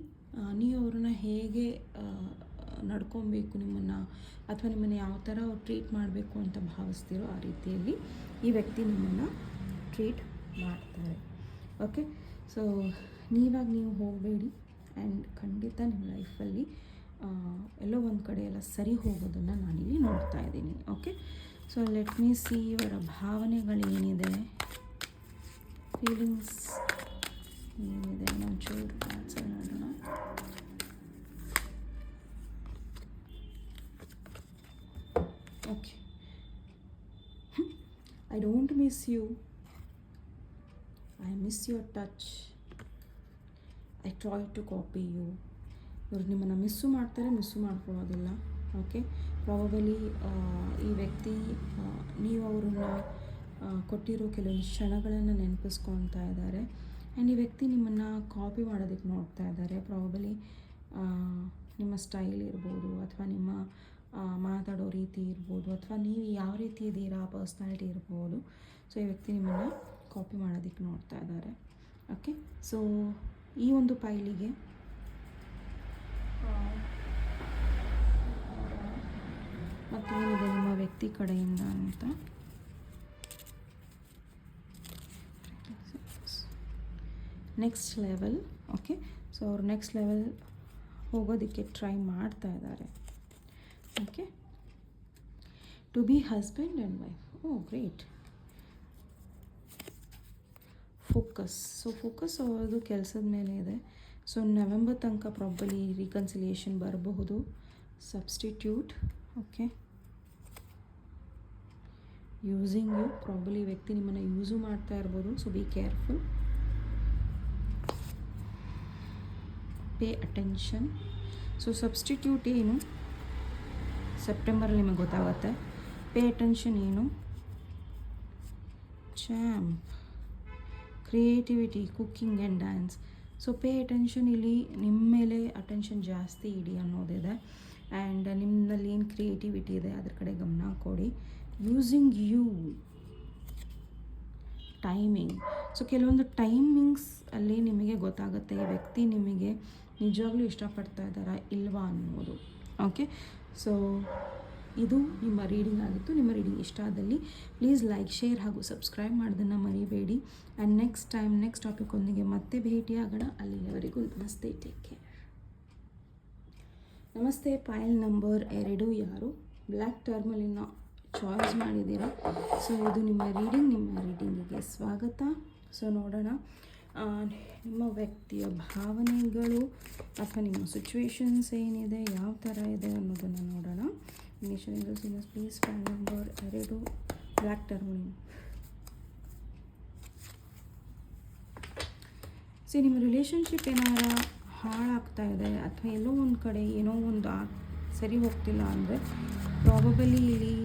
ನೀವು ಅವ್ರನ್ನ ಹೇಗೆ ನಡ್ಕೊಬೇಕು ನಿಮ್ಮನ್ನು, ಅಥವಾ ನಿಮ್ಮನ್ನು ಯಾವ ಥರ ಅವ್ರು ಟ್ರೀಟ್ ಮಾಡಬೇಕು ಅಂತ ಭಾವಿಸ್ತೀರೋ ಆ ರೀತಿಯಲ್ಲಿ ಈ ವ್ಯಕ್ತಿ ನಿಮ್ಮನ್ನು ಟ್ರೀಟ್ ಮಾಡ್ತಾರೆ. ಓಕೆ, ಸೊ ನೀವಾಗಿ ನೀವು ಹೋಗಬೇಡಿ. ಆ್ಯಂಡ್ ಖಂಡಿತ ನಿಮ್ಮ ಲೈಫಲ್ಲಿ ಎಲ್ಲೋ ಒಂದು ಕಡೆ ಎಲ್ಲ ಸರಿ ಹೋಗೋದನ್ನು ನಾನಿಲ್ಲಿ ನೋಡ್ತಾ ಇದ್ದೀನಿ. Okay, so let me see ಇವರ ಭಾವನೆಗಳೇನಿದೆ, ಫೀಲಿಂಗ್ಸ್ ಏನಿದೆ, ಒಂಚೂರು ಆನ್ಸರ್ ಮಾಡೋಣ. Okay, I don't miss you, I miss your touch, I try to copy you. ಇವರು ನಿಮ್ಮನ್ನು ಮಿಸ್ಸು ಮಾಡ್ತಾರೆ, ಮಿಸ್ಸು ಮಾಡ್ಕೊಳ್ಳೋದಿಲ್ಲ. ಓಕೆ, ಪ್ರಾಬಬಲಿ ಈ ವ್ಯಕ್ತಿ ನೀವು ಅವ್ರನ್ನ ಕೊಟ್ಟಿರೋ ಕೆಲವೊಂದು ಕ್ಷಣಗಳನ್ನು ನೆನಪಿಸ್ಕೊಳ್ತಾ ಇದ್ದಾರೆ. ಆ್ಯಂಡ್ ಈ ವ್ಯಕ್ತಿ ನಿಮ್ಮನ್ನು ಕಾಪಿ ಮಾಡೋದಕ್ಕೆ ನೋಡ್ತಾ ಇದ್ದಾರೆ. ಪ್ರಾಬಬಲಿ ನಿಮ್ಮ ಸ್ಟೈಲ್ ಇರ್ಬೋದು, ಅಥವಾ ನಿಮ್ಮ ಮಾತಾಡೋ ರೀತಿ ಇರ್ಬೋದು, ಅಥವಾ ನೀವು ಯಾವ ರೀತಿ ಇದ್ದೀರಾ ಪರ್ಸ್ನಾಲಿಟಿ ಇರ್ಬೋದು. ಸೊ ಈ ವ್ಯಕ್ತಿ ನಿಮ್ಮನ್ನು ಕಾಪಿ ಮಾಡೋದಕ್ಕೆ ನೋಡ್ತಾ ಇದ್ದಾರೆ. ಓಕೆ, ಸೊ ಈ ಒಂದು ಪೈಲಿಗೆ ಮತ್ತೇನಿದೆ ನಿಮ್ಮ ವ್ಯಕ್ತಿ ಕಡೆಯಿಂದ ಅಂತ. Next level. ಓಕೆ, ಸೊ ಅವ್ರು ನೆಕ್ಸ್ಟ್ ಲೆವೆಲ್ ಹೋಗೋದಕ್ಕೆ ಟ್ರೈ ಮಾಡ್ತಾ ಇದ್ದಾರೆ. Okay, to be husband and wife. Oh great. Focus. So focus ಅವ್ರದ್ದು ಕೆಲಸದ ಮೇಲೆ ಇದೆ. ಸೊ ನವೆಂಬರ್ ತನಕ ಪ್ರಾಬಲಿ ರಿಕನ್ಸಿಲಿಯೇಷನ್ ಬರಬಹುದು. Substitute. Okay, using you. Probably ವ್ಯಕ್ತಿ ನಿಮ್ಮನ್ನು ಯೂಸು ಮಾಡ್ತಾ ಇರ್ಬೋದು. So be careful. Pay attention. So substitute ಏನು, ಸೆಪ್ಟೆಂಬರಲ್ಲಿ ನಿಮಗೆ ಗೊತ್ತಾಗುತ್ತೆ. ಪೇ ಅಟೆನ್ಷನ್ ಏನು, champ. Creativity, cooking and dance. So pay attention, ಇಲ್ಲಿ ನಿಮ್ಮ ಮೇಲೆ ಅಟೆನ್ಷನ್ ಜಾಸ್ತಿ ಇಡಿ ಅನ್ನೋದಿದೆ. ಆ್ಯಂಡ್ ನಿಮ್ಮಲ್ಲಿ ಏನು ಕ್ರಿಯೇಟಿವಿಟಿ ಇದೆ ಅದ್ರ ಕಡೆ ಗಮನ ಕೊಡಿ. Using you, timing. ಸೊ ಕೆಲವೊಂದು ಟೈಮಿಂಗ್ಸ್ ಅಲ್ಲಿ ನಿಮಗೆ ಗೊತ್ತಾಗುತ್ತೆ ಈ ವ್ಯಕ್ತಿ ನಿಮಗೆ ನಿಜವಾಗ್ಲೂ ಇಷ್ಟಪಡ್ತಾ ಇದ್ದಾರಾ ಇಲ್ವಾ ಅನ್ನೋದು. ಓಕೆ, ಸೊ ಇದು ನಿಮ್ಮ ರೀಡಿಂಗ್ ಆಗಿತ್ತು. ನಿಮ್ಮ ರೀಡಿಂಗ್ ಇಷ್ಟ ಆದಲ್ಲಿ ಪ್ಲೀಸ್ ಲೈಕ್, ಶೇರ್ ಹಾಗೂ ಸಬ್ಸ್ಕ್ರೈಬ್ ಮಾಡೋದನ್ನು ಮರಿಬೇಡಿ. ಆ್ಯಂಡ್ ನೆಕ್ಸ್ಟ್ ಟೈಮ್ ನೆಕ್ಸ್ಟ್ ಟಾಪಿಕ್ಕೊಂದಿಗೆ ಮತ್ತೆ ಭೇಟಿಯಾಗೋಣ. ಅಲ್ಲಿಯವರೆಗೂ ನಮಸ್ತೆ, ಟೇಕ್ ಕೇರ್. ನಮಸ್ತೆ. ಫೈಲ್ ನಂಬರ್ 2 ಯಾರು ಬ್ಲ್ಯಾಕ್ ಟರ್ಮಲಿನ ಚಾಯ್ಸ್ ಮಾಡಿದ್ದೀರಾ? ಸೊ ಇದು ನಿಮ್ಮ ರೀಡಿಂಗಿಗೆ ಸ್ವಾಗತ. ಸೊ ನೋಡೋಣ ನಿಮ್ಮ ವ್ಯಕ್ತಿಯ ಭಾವನೆಗಳು ಅಥವಾ ನಿಮ್ಮ ಸಿಚುವೇಶನ್ಸ್ ಏನಿದೆ, ಯಾವ ಥರ ಇದೆ ಅನ್ನೋದನ್ನು ನೋಡೋಣ. Please pile number 2 black tourmaline. C ನಿಮ್ಮ ರಿಲೇಷನ್ಶಿಪ್ ಏನಾರ ಹಾಳಾಗ್ತಾ ಇದೆ ಅಥವಾ ಎಲ್ಲೋ ಒಂದು ಕಡೆ ಏನೋ ಒಂದು ಸರಿ ಹೋಗ್ತಿಲ್ಲ ಅಂದರೆ ಪ್ರಾಬಬಲಿ ಇಲ್ಲಿ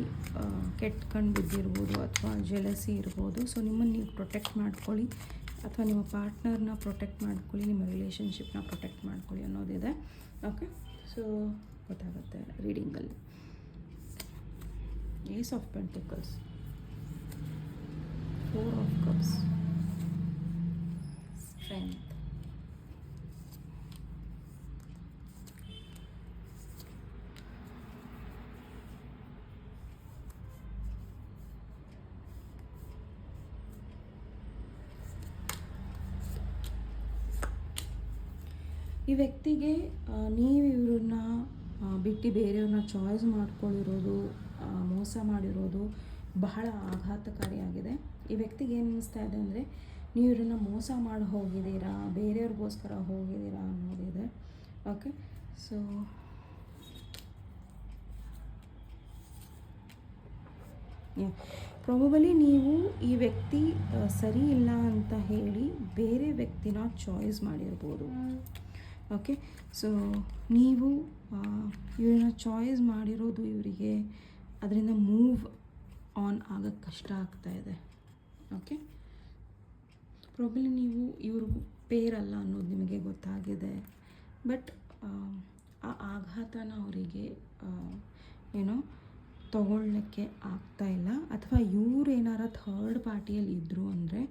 ಕೆಟ್ಕೊಂಡು ಬಿದ್ದಿರ್ಬೋದು ಅಥವಾ ಜೆಲಸಿ ಇರ್ಬೋದು. ಸೊ ನಿಮ್ಮನ್ನು ನೀವು ಪ್ರೊಟೆಕ್ಟ್ ಮಾಡ್ಕೊಳ್ಳಿ ಅಥವಾ ನಿಮ್ಮ ಪಾರ್ಟ್ನರ್ನ ಪ್ರೊಟೆಕ್ಟ್ ಮಾಡ್ಕೊಳ್ಳಿ, ನಿಮ್ಮ ರಿಲೇಷನ್ಶಿಪ್ನ ಪ್ರೊಟೆಕ್ಟ್ ಮಾಡ್ಕೊಳ್ಳಿ ಅನ್ನೋದಿದೆ. ಓಕೆ, ಸೊ ಗೊತ್ತಾಗುತ್ತೆ ರೀಡಿಂಗಲ್ಲಿ. Ace of pentacles, 4 of cups, strength. ಈ ವ್ಯಕ್ತಿಗೆ ನೀವು ಇವ್ರನ್ನ ಬಿಟ್ಟು ಬೇರೆಯವ್ರನ್ನ ಚಾಯ್ಸ್ ಮಾಡ್ಕೊಂಡಿರೋದು, ಮೋಸ ಮಾಡಿರೋದು ಬಹಳ ಆಘಾತಕಾರಿಯಾಗಿದೆ. ಈ ವ್ಯಕ್ತಿಗೆ ಏನು ಅನ್ನಿಸ್ತಾ ಇದೆ ಅಂದರೆ ನೀವು ಇವ್ರನ್ನ ಮೋಸ ಮಾಡಿ ಹೋಗಿದ್ದೀರಾ, ಬೇರೆಯವ್ರಿಗೋಸ್ಕರ ಹೋಗಿದ್ದೀರಾ ಅನ್ನೋದಿದೆ. ಓಕೆ, ಸೊ ಪ್ರಾಬಬಲಿ ನೀವು ಈ ವ್ಯಕ್ತಿ ಸರಿ ಇಲ್ಲ ಅಂತ ಹೇಳಿ ಬೇರೆ ವ್ಯಕ್ತಿನ ಚಾಯ್ಸ್ ಮಾಡಿರ್ಬೋದು. ಓಕೆ, ಸೊ ನೀವು ಇವ್ರನ್ನ ಚಾಯ್ಸ್ ಮಾಡಿರೋದು ಇವರಿಗೆ ಅದರಿಂದ ಮೂವ್ ಆನ್ ಆಗೋಕ್ಕೆ ಕಷ್ಟ ಆಗ್ತಾಯಿದೆ. ಓಕೆ, ಪ್ರಾಬಲಿ ನೀವು ಇವರು ಪೇರಲ್ಲ ಅನ್ನೋದು ನಿಮಗೆ ಗೊತ್ತಾಗಿದೆ. ಬಟ್ ಆ ಆಘಾತನ ಅವರಿಗೆ ಏನೋ ತಗೊಳ್ಳೋಕ್ಕೆ ಆಗ್ತಾಯಿಲ್ಲ. ಅಥವಾ ಇವ್ರು ಏನಾರ ಥರ್ಡ್ ಪಾರ್ಟಿಯಲ್ಲಿ ಇದ್ದರು ಅಂದರೆ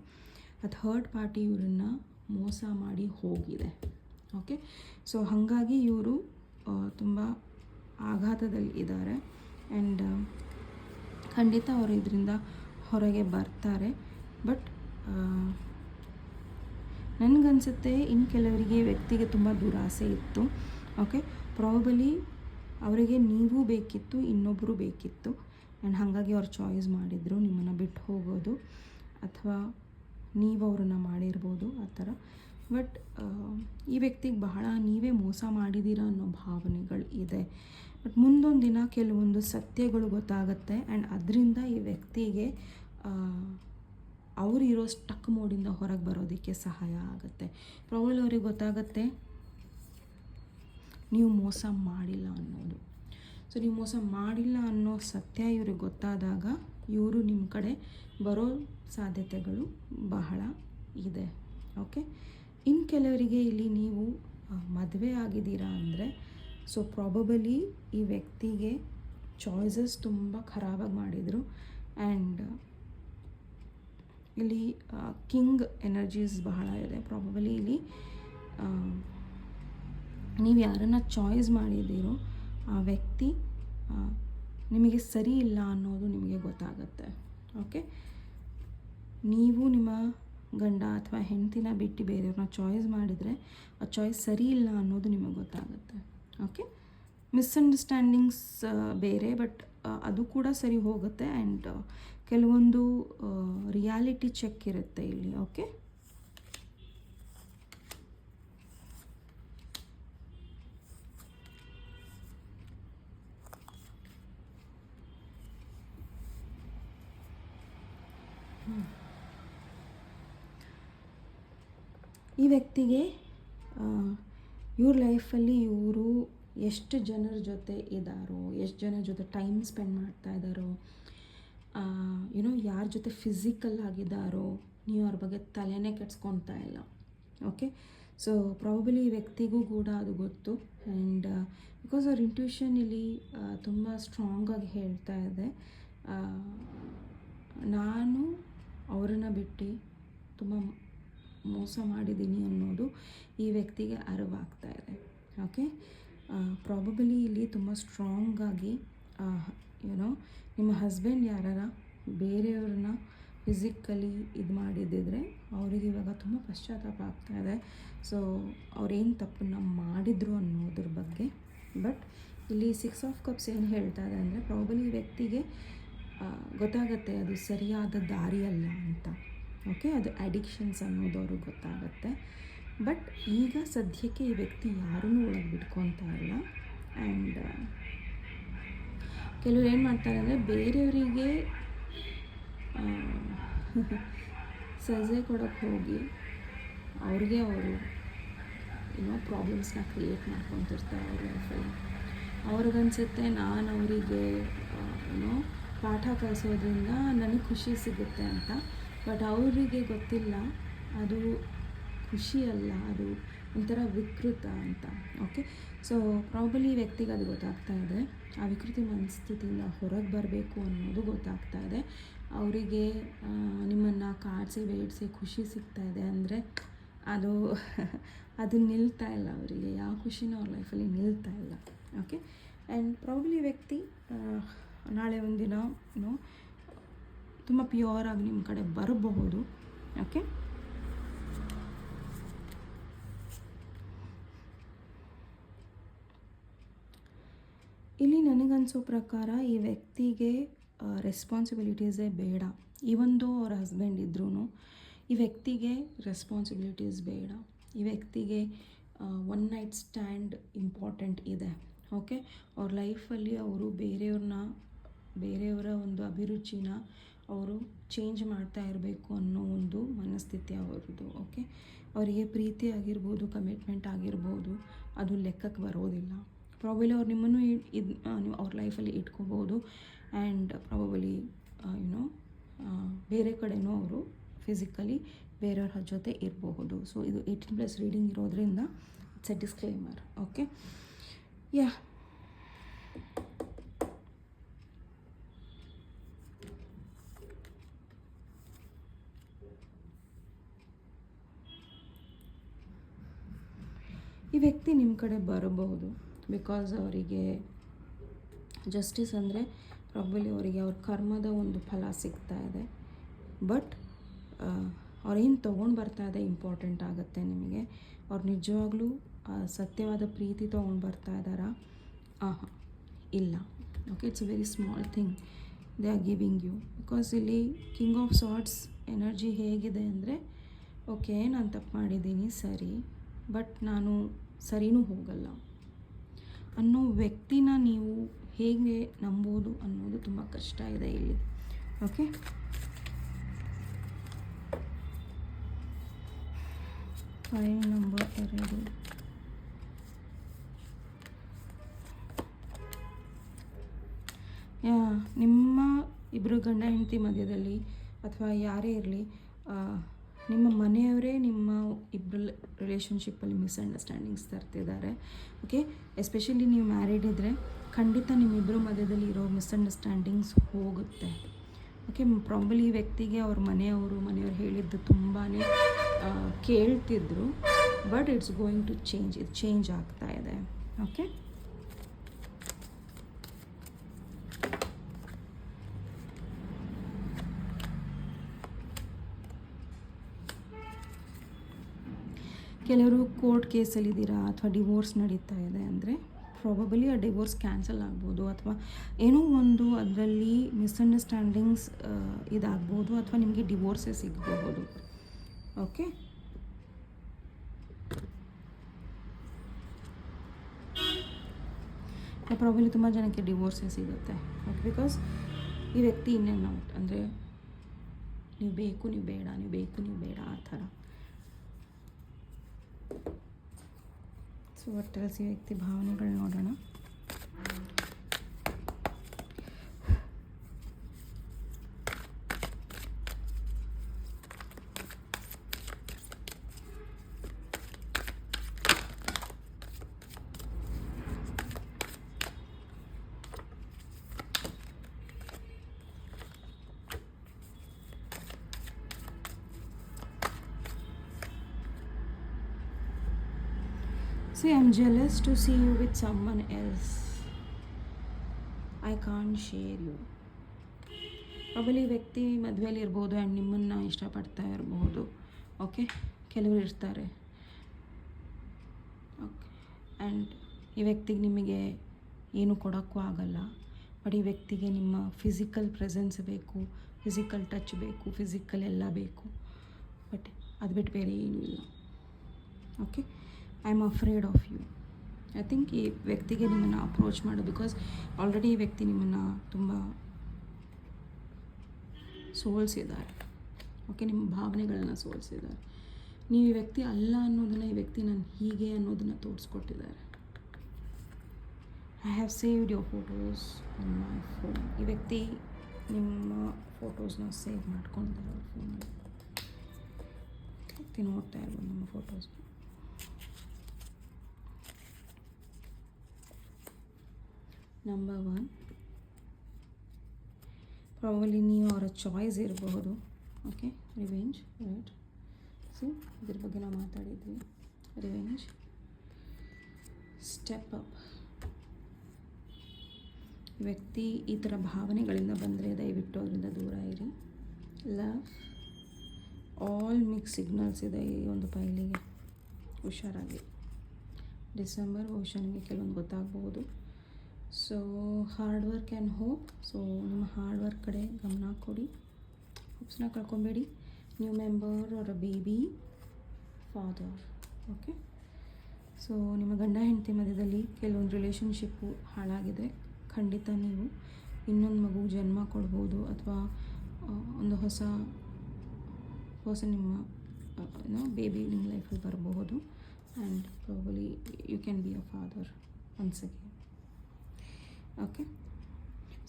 ಆ ಥರ್ಡ್ ಪಾರ್ಟಿ ಇವರನ್ನು ಮೋಸ ಮಾಡಿ ಹೋಗಿದೆ. ಓಕೆ, ಸೊ ಹಾಗಾಗಿ ಇವರು ತುಂಬ ಆಘಾತದಲ್ಲಿ ಇದ್ದಾರೆ. ಆ್ಯಂಡ್ ಖಂಡಿತ ಅವರು ಇದರಿಂದ ಹೊರಗೆ ಬರ್ತಾರೆ. ಬಟ್ ನನಗನ್ಸುತ್ತೆ ಇನ್ನು ಕೆಲವರಿಗೆ ವ್ಯಕ್ತಿಗೆ ತುಂಬ ದುರಾಸೆ ಇತ್ತು. ಓಕೆ, ಪ್ರಾಬಲಿ ಅವರಿಗೆ ನೀವು ಬೇಕಿತ್ತು, ಇನ್ನೊಬ್ಬರು ಬೇಕಿತ್ತು. ಆ್ಯಂಡ್ ಹಾಗಾಗಿ ಅವ್ರು ಚಾಯ್ಸ್ ಮಾಡಿದರು ನಿಮ್ಮನ್ನು ಬಿಟ್ಟು ಹೋಗೋದು, ಅಥವಾ ನೀವು ಅವ್ರನ್ನ ಮಾಡಿರ್ಬೋದು ಆ ಥರ. ಬಟ್ ಈ ವ್ಯಕ್ತಿಗೆ ಬಹಳ ನೀವೇ ಮೋಸ ಮಾಡಿದ್ದೀರಾ ಅನ್ನೋ ಭಾವನೆಗಳು ಇದೆ. ಬಟ್ ಮುಂದೊಂದು ದಿನ ಕೆಲವೊಂದು ಸತ್ಯಗಳು ಗೊತ್ತಾಗುತ್ತೆ. ಆ್ಯಂಡ್ ಅದರಿಂದ ಈ ವ್ಯಕ್ತಿಗೆ ಅವರಿರೋ ಸ್ಟಕ್ ಮೋಡಿಂದ ಹೊರಗೆ ಬರೋದಕ್ಕೆ ಸಹಾಯ ಆಗುತ್ತೆ. ಪ್ರಾಬಲಿ ಅವ್ರಿಗೆ ಗೊತ್ತಾಗುತ್ತೆ ನೀವು ಮೋಸ ಮಾಡಿಲ್ಲ ಅನ್ನೋದು. ಸೊ ನೀವು ಮೋಸ ಮಾಡಿಲ್ಲ ಅನ್ನೋ ಸತ್ಯ ಇವ್ರಿಗೆ ಗೊತ್ತಾದಾಗ ಇವರು ನಿಮ್ಮ ಕಡೆ ಬರೋ ಸಾಧ್ಯತೆಗಳು ಬಹಳ ಇದೆ. ಓಕೆ, ಇನ್ನು ಕೆಲವರಿಗೆ ಇಲ್ಲಿ ನೀವು ಮದುವೆ ಆಗಿದ್ದೀರಾ ಅಂದರೆ, ಸೊ ಪ್ರಾಬಬಲಿ ಈ ವ್ಯಕ್ತಿಗೆ ಚಾಯ್ಸಸ್ ತುಂಬ ಖರಾಬಾಗಿ ಮಾಡಿದರು. ಆ್ಯಂಡ್ ಇಲ್ಲಿ ಕಿಂಗ್ ಎನರ್ಜೀಸ್ ಬಹಳ ಇದೆ. ಪ್ರಾಬಬಲಿ ಇಲ್ಲಿ ನೀವು ಯಾರನ್ನು ಚಾಯ್ಸ್ ಮಾಡಿದ್ದೀರೋ ಆ ವ್ಯಕ್ತಿ ನಿಮಗೆ ಸರಿ ಇಲ್ಲ ಅನ್ನೋದು ನಿಮಗೆ ಗೊತ್ತಾಗುತ್ತೆ. ಓಕೆ, ನೀವು ನಿಮ್ಮ ಗಂಡ ಅಥವಾ ಹೆಂಡತಿನ ಬಿಟ್ಟು ಬೇರೆಯವ್ರನ್ನ ಚಾಯ್ಸ್ ಮಾಡಿದರೆ ಆ ಚಾಯ್ಸ್ ಸರಿ ಇಲ್ಲ ಅನ್ನೋದು ನಿಮಗೆ ಗೊತ್ತಾಗುತ್ತೆ. ಓಕೆ, ಮಿಸ್ಅಂಡರ್ಸ್ಟ್ಯಾಂಡಿಂಗ್ಸ್ ಬೇರೆ, ಬಟ್ ಅದು ಕೂಡ ಸರಿ ಹೋಗುತ್ತೆ. ಆ್ಯಂಡ್ ಕೆಲವೊಂದು ರಿಯಾಲಿಟಿ ಚೆಕ್ ಇರುತ್ತೆ ಇಲ್ಲಿ. ಓಕೆ, ಈ ವ್ಯಕ್ತಿಗೆ ಇವ್ರ ಲೈಫಲ್ಲಿ ಇವರು ಎಷ್ಟು ಜನರ ಜೊತೆ ಇದ್ದಾರೋ, ಎಷ್ಟು ಜನರ ಜೊತೆ ಟೈಮ್ ಸ್ಪೆಂಡ್ ಮಾಡ್ತಾ ಇದ್ದಾರೋ, ಯಾರ ಜೊತೆ ಫಿಸಿಕಲ್ ಆಗಿದ್ದಾರೋ, ನೀವು ಅವ್ರ ಬಗ್ಗೆ ತಲೆನೇ ಕೆಡ್ಸ್ಕೊತಾ ಇಲ್ಲ. ಓಕೆ, ಸೊ ಪ್ರಾಬಲಿ ಈ ವ್ಯಕ್ತಿಗೂ ಕೂಡ ಅದು ಗೊತ್ತು. ಆ್ಯಂಡ್ ಬಿಕಾಸ್ ಅವ್ರ ಇಂಟ್ಯೂಷನ್ ಇಲ್ಲಿ ತುಂಬ ಸ್ಟ್ರಾಂಗಾಗಿ ಹೇಳ್ತಾ ಇದೆ, ನಾನು ಅವರನ್ನು ಬಿಟ್ಟು ತುಂಬ ಮೋಸ ಮಾಡಿದ್ದೀನಿ ಅನ್ನೋದು ಈ ವ್ಯಕ್ತಿಗೆ ಅರಿವಾಗ್ತಾ ಇದೆ. ಓಕೆ, ಪ್ರಾಬಬಲಿ ಇಲ್ಲಿ ತುಂಬ ಸ್ಟ್ರಾಂಗಾಗಿ ನಿಮ್ಮ ಹಸ್ಬೆಂಡ್ ಯಾರಾರ ಬೇರೆಯವ್ರನ್ನ ಫಿಸಿಕಲಿ ಇದು ಮಾಡಿದ್ದಿದ್ರೆ ಅವರಿಗೆ ಇವಾಗ ತುಂಬ ಪಶ್ಚಾತ್ತಾಪ ಆಗ್ತಾ ಇದೆ. ಸೊ ಅವ್ರೇನು ತಪ್ಪನ್ನು ಮಾಡಿದರು ಅನ್ನೋದ್ರ ಬಗ್ಗೆ. ಬಟ್ ಇಲ್ಲಿ 6 ಆಫ್ ಕಪ್ಸ್ ಏನು ಹೇಳ್ತಾ ಇದೆ ಅಂದರೆ, ಪ್ರಾಬಲಿ ಈ ವ್ಯಕ್ತಿಗೆ ಗೊತ್ತಾಗುತ್ತೆ ಅದು ಸರಿಯಾದ ದಾರಿಯಲ್ಲ ಅಂತ. ಓಕೆ, ಅದು ಅಡಿಕ್ಷನ್ಸ್ ಅನ್ನೋದು ಅವ್ರಿಗೆ ಗೊತ್ತಾಗುತ್ತೆ. ಬಟ್ ಈಗ ಸದ್ಯಕ್ಕೆ ಈ ವ್ಯಕ್ತಿ ಯಾರನ್ನೂ ಒಳಗೆ ಬಿಟ್ಕೊತಾ ಇಲ್ಲ. ಆ್ಯಂಡ್ ಕೆಲವ್ರು ಏನು ಮಾಡ್ತಾರೆ ಅಂದರೆ, ಬೇರೆಯವರಿಗೆ ಸಜೆ ಕೊಡೋಕ್ಕೆ ಹೋಗಿ ಅವ್ರಿಗೆ ಅವರು ಪ್ರಾಬ್ಲಮ್ಸ್ನ ಕ್ರಿಯೇಟ್ ಮಾಡ್ಕೊತಿರ್ತಾರೆ ಅವ್ರ ಲೈಫಲ್ಲಿ. ಅವ್ರಿಗನ್ಸುತ್ತೆ ನಾನು ಅವರಿಗೆ ಪಾಠ ಕಲಿಸೋದ್ರಿಂದ ನನಗೆ ಖುಷಿ ಸಿಗುತ್ತೆ ಅಂತ. ಬಟ್ ಅವರಿಗೆ ಗೊತ್ತಿಲ್ಲ ಅದು ಖುಷಿ ಅಲ್ಲ, ಅದು ಒಂಥರ ವಿಕೃತ ಅಂತ. ಓಕೆ, ಸೊ ಪ್ರಾಬಲಿ ವ್ಯಕ್ತಿಗೆ ಅದು ಗೊತ್ತಾಗ್ತಾ ಇದೆ. ಆ ವಿಕೃತಿ ಮನಸ್ಥಿತಿಯಿಂದ ಹೊರಗೆ ಬರಬೇಕು ಅನ್ನೋದು ಗೊತ್ತಾಗ್ತಾ ಇದೆ ಅವರಿಗೆ. ನಿಮ್ಮನ್ನು ಕಾಡಿಸಿ ಬೇಡಿಸಿ ಖುಷಿ ಸಿಗ್ತಾ ಇದೆ ಅಂದರೆ ಅದು ನಿಲ್ತಾ ಇಲ್ಲ ಅವರಿಗೆ. ಯಾವ ಖುಷಿನೂ ಅವ್ರ ಲೈಫಲ್ಲಿ ನಿಲ್ತಾ ಇಲ್ಲ. ಓಕೆ, ಆ್ಯಂಡ್ ಪ್ರಾಬಲಿ ವ್ಯಕ್ತಿ ನಾಳೆ ಒಂದಿನ ತುಂಬ ಪ್ಯೂರಾಗಿ ನಿಮ್ಮ ಕಡೆ ಬರಬಹುದು. ಓಕೆ, ಇಲ್ಲಿ ನನಗನ್ಸೋ ಪ್ರಕಾರ ಈ ವ್ಯಕ್ತಿಗೆ ರೆಸ್ಪಾನ್ಸಿಬಿಲಿಟೀಸೇ ಬೇಡ. ಈವೊಂದು ಅವ್ರ ಹಸ್ಬೆಂಡ್ ಇದ್ರೂ ಈ ವ್ಯಕ್ತಿಗೆ ರೆಸ್ಪಾನ್ಸಿಬಿಲಿಟೀಸ್ ಬೇಡ. ಈ ವ್ಯಕ್ತಿಗೆ ಒನ್ ನೈಟ್ ಸ್ಟ್ಯಾಂಡ್ ಇಂಪಾರ್ಟೆಂಟ್ ಇದೆ. ಓಕೆ, ಅವ್ರ ಲೈಫಲ್ಲಿ ಅವರು ಬೇರೆಯವರ ಒಂದು ಅಭಿರುಚಿನ ಅವರು ಚೇಂಜ್ ಮಾಡ್ತಾ ಇರಬೇಕು ಅನ್ನೋ ಒಂದು ಮನಸ್ಥಿತಿ ಅವ್ರದ್ದು. ಓಕೆ, ಅವರಿಗೆ ಪ್ರೀತಿ ಆಗಿರ್ಬೋದು, ಕಮಿಟ್ಮೆಂಟ್ ಆಗಿರ್ಬೋದು, ಅದು ಲೆಕ್ಕಕ್ಕೆ ಬರೋದಿಲ್ಲ. ಪ್ರಾಬಲಿ ಅವ್ರು ನಿಮ್ಮನ್ನು ನೀವು ಅವ್ರ ಲೈಫಲ್ಲಿ ಇಟ್ಕೋಬೋದು. ಆ್ಯಂಡ್ ಪ್ರಾಬಲಿ ಬೇರೆ ಕಡೆನೂ ಅವರು ಫಿಸಿಕಲಿ ಬೇರೆಯವ್ರ ಜೊತೆ ಇರಬಹುದು. ಸೊ ಇದು 18+ ರೀಡಿಂಗ್ ಇರೋದ್ರಿಂದ ಇಟ್ಸ್ ಎ ಡಿಸ್ಕ್ಲೇಮರ್. ಓಕೆ, ಯಾ ಈ ವ್ಯಕ್ತಿ ನಿಮ್ಮ ಕಡೆ ಬರಬಹುದು ಬಿಕಾಸ್ ಅವರಿಗೆ ಜಸ್ಟಿಸ್ ಅಂದರೆ ಪ್ರಾಬಲಿ ಅವರಿಗೆ ಅವ್ರ ಕರ್ಮದ ಒಂದು ಫಲ ಸಿಗ್ತಾ ಇದೆ. ಬಟ್ ಅವ್ರೇನು ತೊಗೊಂಡು ಬರ್ತಾ ಇದೆ ಇಂಪಾರ್ಟೆಂಟ್ ಆಗುತ್ತೆ ನಿಮಗೆ. ಅವ್ರು ನಿಜವಾಗ್ಲೂ ಸತ್ಯವಾದ ಪ್ರೀತಿ ತೊಗೊಂಡು ಬರ್ತಾ ಇದ್ದಾರಾ? ಇಲ್ಲ. Okay, it's a very small thing they are giving you. Because ಇಲ್ಲಿ ಕಿಂಗ್ ಆಫ್ ಸಾರ್ಟ್ಸ್ ಎನರ್ಜಿ ಹೇಗಿದೆ ಅಂದರೆ, ಓಕೆ ನಾನು ತಪ್ಪು ಮಾಡಿದ್ದೀನಿ ಸರಿ, ಬಟ್ ನಾನು ಸರಿನೂ ಹೋಗಲ್ಲ ಅನ್ನೋ ವ್ಯಕ್ತಿನ ನೀವು ಹೇಗೆ ನಂಬೋದು ಅನ್ನೋದು ತುಂಬ ಕಷ್ಟ ಇದೆ ಇಲ್ಲಿ. Okay, pile number 2. ನಿಮ್ಮ ಇಬ್ಬರು ಗಂಡ ಹೆಂಡತಿ ಮಧ್ಯದಲ್ಲಿ ಅಥವಾ ಯಾರೇ ಇರಲಿ, ನಿಮ್ಮ ಮನೆಯವರೇ ನಿಮ್ಮ ಇಬ್ಬರ ರಿಲೇಷನ್ಶಿಪ್ಪಲ್ಲಿ ಮಿಸ್ಅಂಡರ್ಸ್ಟ್ಯಾಂಡಿಂಗ್ಸ್ ತರ್ತಿದ್ದಾರೆ. ಓಕೆ, ಎಸ್ಪೆಷಲಿ ನೀವು ಮ್ಯಾರಿಡ್ ಇದ್ದರೆ ಖಂಡಿತ ನಿಮ್ಮಿಬ್ಬರ ಮಧ್ಯದಲ್ಲಿ ಇರೋ ಮಿಸ್ಅಂಡರ್ಸ್ಟ್ಯಾಂಡಿಂಗ್ಸ್ ಹೋಗುತ್ತೆ. ಓಕೆ, ಪ್ರಾಬಲಿ ಈ ವ್ಯಕ್ತಿಗೆ ಅವ್ರ ಮನೆಯವರು ಹೇಳಿದ್ದು ತುಂಬಾ ಕೇಳ್ತಿದ್ರು, but it's going to change. ಇದು ಚೇಂಜ್ ಆಗ್ತಾ ಇದೆ. ಓಕೆ, ಕೆಲವರು ಕೋರ್ಟ್ ಕೇಸಲ್ಲಿದ್ದೀರಾ ಅಥವಾ ಡಿವೋರ್ಸ್ ನಡೀತಾ ಇದೆ ಅಂದರೆ ಪ್ರಾಬಬಲಿ ಆ ಡಿವೋರ್ಸ್ ಕ್ಯಾನ್ಸಲ್ ಆಗ್ಬೋದು, ಅಥವಾ ಏನೋ ಒಂದು ಅದರಲ್ಲಿ ಮಿಸ್ಅಂಡರ್ಸ್ಟ್ಯಾಂಡಿಂಗ್ಸ್ ಇದಾಗ್ಬೋದು, ಅಥವಾ ನಿಮಗೆ ಡಿವೋರ್ಸೇ ಸಿಗಬಹುದು. ಓಕೆ, ಪ್ರಾಬಲಿ ತುಂಬ ಜನಕ್ಕೆ ಡಿವೋರ್ಸೇ ಸಿಗುತ್ತೆ. ಓಕೆ, ಬಿಕಾಸ್ ಈ ವ್ಯಕ್ತಿ ಇನ್ನೇನು ಔಟ್ ಅಂದರೆ ನೀವು ಬೇಕು ನೀವು ಬೇಡ, ನೀವು ಬೇಕು ನೀವು ಬೇಡ ಆ ಥರ. ಸೊ ಒಟ್ಟಲ್ಲಿ ಈ ವ್ಯಕ್ತಿ ಭಾವನೆಗಳು ನೋಡೋಣ. See, I'm jealous to see you with someone else. I can't share you. Probably ವ್ಯಕ್ತಿ ಮದುವೆಯಲ್ಲಿ ಇರ್ಬೋದು ಆ್ಯಂಡ್ ನಿಮ್ಮನ್ನು ಇಷ್ಟಪಡ್ತಾ ಇರಬಹುದು. ಓಕೆ, ಕೆಲವರು ಇರ್ತಾರೆ. ಓಕೆ, ಆ್ಯಂಡ್ ಈ ವ್ಯಕ್ತಿಗೆ ನಿಮಗೆ ಏನು ಕೊಡೋಕ್ಕೂ ಆಗಲ್ಲ, ಬಟ್ ಈ ವ್ಯಕ್ತಿಗೆ ನಿಮ್ಮ ಫಿಸಿಕಲ್ ಪ್ರೆಸೆನ್ಸ್ ಬೇಕು, ಫಿಸಿಕಲ್ ಟಚ್ ಬೇಕು, ಫಿಸಿಕಲ್ ಎಲ್ಲ ಬೇಕು, ಬಟ್ ಅದು ಬಿಟ್ಟು ಬೇರೆ ಏನೂ ಇಲ್ಲ. Okay, I am afraid of you. I think ಈ ವ್ಯಕ್ತಿಗೆ ನಿಮ್ಮನ್ನು ಅಪ್ರೋಚ್ ಮಾಡು, ಬಿಕಾಸ್ ಆಲ್ರೆಡಿ ಈ ವ್ಯಕ್ತಿ ನಿಮ್ಮನ್ನು ತುಂಬ ಸೋಲಿಸಿದ್ದಾರೆ. ಓಕೆ, ನಿಮ್ಮ ಭಾವನೆಗಳನ್ನ ಸೋಲಿಸಿದ್ದಾರೆ. ನೀವು ಈ ವ್ಯಕ್ತಿ ಅಲ್ಲ ಅನ್ನೋದನ್ನು ಈ ವ್ಯಕ್ತಿ ನಾನು ಹೀಗೆ ಅನ್ನೋದನ್ನು ತೋರಿಸ್ಕೊಟ್ಟಿದ್ದಾರೆ. I have saved your photos on my phone. ಈ ವ್ಯಕ್ತಿ ನಿಮ್ಮ ಫೋಟೋಸ್ನ ಸೇವ್ ಮಾಡ್ಕೊಂಡಿದ್ದಾರೆ ಅವ್ರ ಫೋನಲ್ಲಿ. ವ್ಯಕ್ತಿ ನೋಡ್ತಾ ಇರ್ಬೋದು ನಮ್ಮ ಫೋಟೋಸ್ನ. ನಂಬರ್ 1, ಪ್ರಾಬಲಿ ನೀವು ಅವರ ಚಾಯ್ಸ್ ಇರಬಹುದು. Okay, revenge, right. ಸೊ ಇದ್ರ ಬಗ್ಗೆ ನಾವು ಮಾತಾಡಿದ್ವಿ. Revenge, step up. ವ್ಯಕ್ತಿ ಈ ಥರ ಭಾವನೆಗಳಿಂದ ಬಂದರೆ ದಯವಿಟ್ಟು ಅವರಿಂದ ದೂರ ಇರಿ. ಲವ್, ಆಲ್ ಮಿಕ್ಸ್ ಸಿಗ್ನಲ್ಸ್ ಇದೆ ಈ ಒಂದು ಫೈಲಿಗೆ, ಹುಷಾರಾಗಿ. ಡಿಸೆಂಬರ್ ಬಹುಶಃ ನಿಮಗೆ ಕೆಲವೊಂದು ಗೊತ್ತಾಗ್ಬೋದು. So hard work and hope. So ನಿಮ್ಮ ಹಾರ್ಡ್ ವರ್ಕ್ ಕಡೆ ಗಮನ ಕೊಡಿ, ಹೋಪ್ಸ್ನ ಕಳ್ಕೊಬೇಡಿ. ನ್ಯೂ ಮೆಂಬರ್ ಅವರ ಬೇಬಿ ಫಾದರ್. ಓಕೆ, ಸೊ ನಿಮ್ಮ ಗಂಡ ಹೆಂಡತಿ ಮಧ್ಯದಲ್ಲಿ ಕೆಲವೊಂದು ರಿಲೇಷನ್ಶಿಪ್ಪು ಹಾಳಾಗಿದೆ. ಖಂಡಿತ ನೀವು ಇನ್ನೊಂದು ಮಗು ಜನ್ಮ ಕೊಡ್ಬೋದು, ಅಥವಾ ಒಂದು ಹೊಸ ನಿಮ್ಮ ಬೇಬಿ ನಿಮ್ಮ ಲೈಫಲ್ಲಿ ಬರಬಹುದು. And probably you can be a father once again. Okay,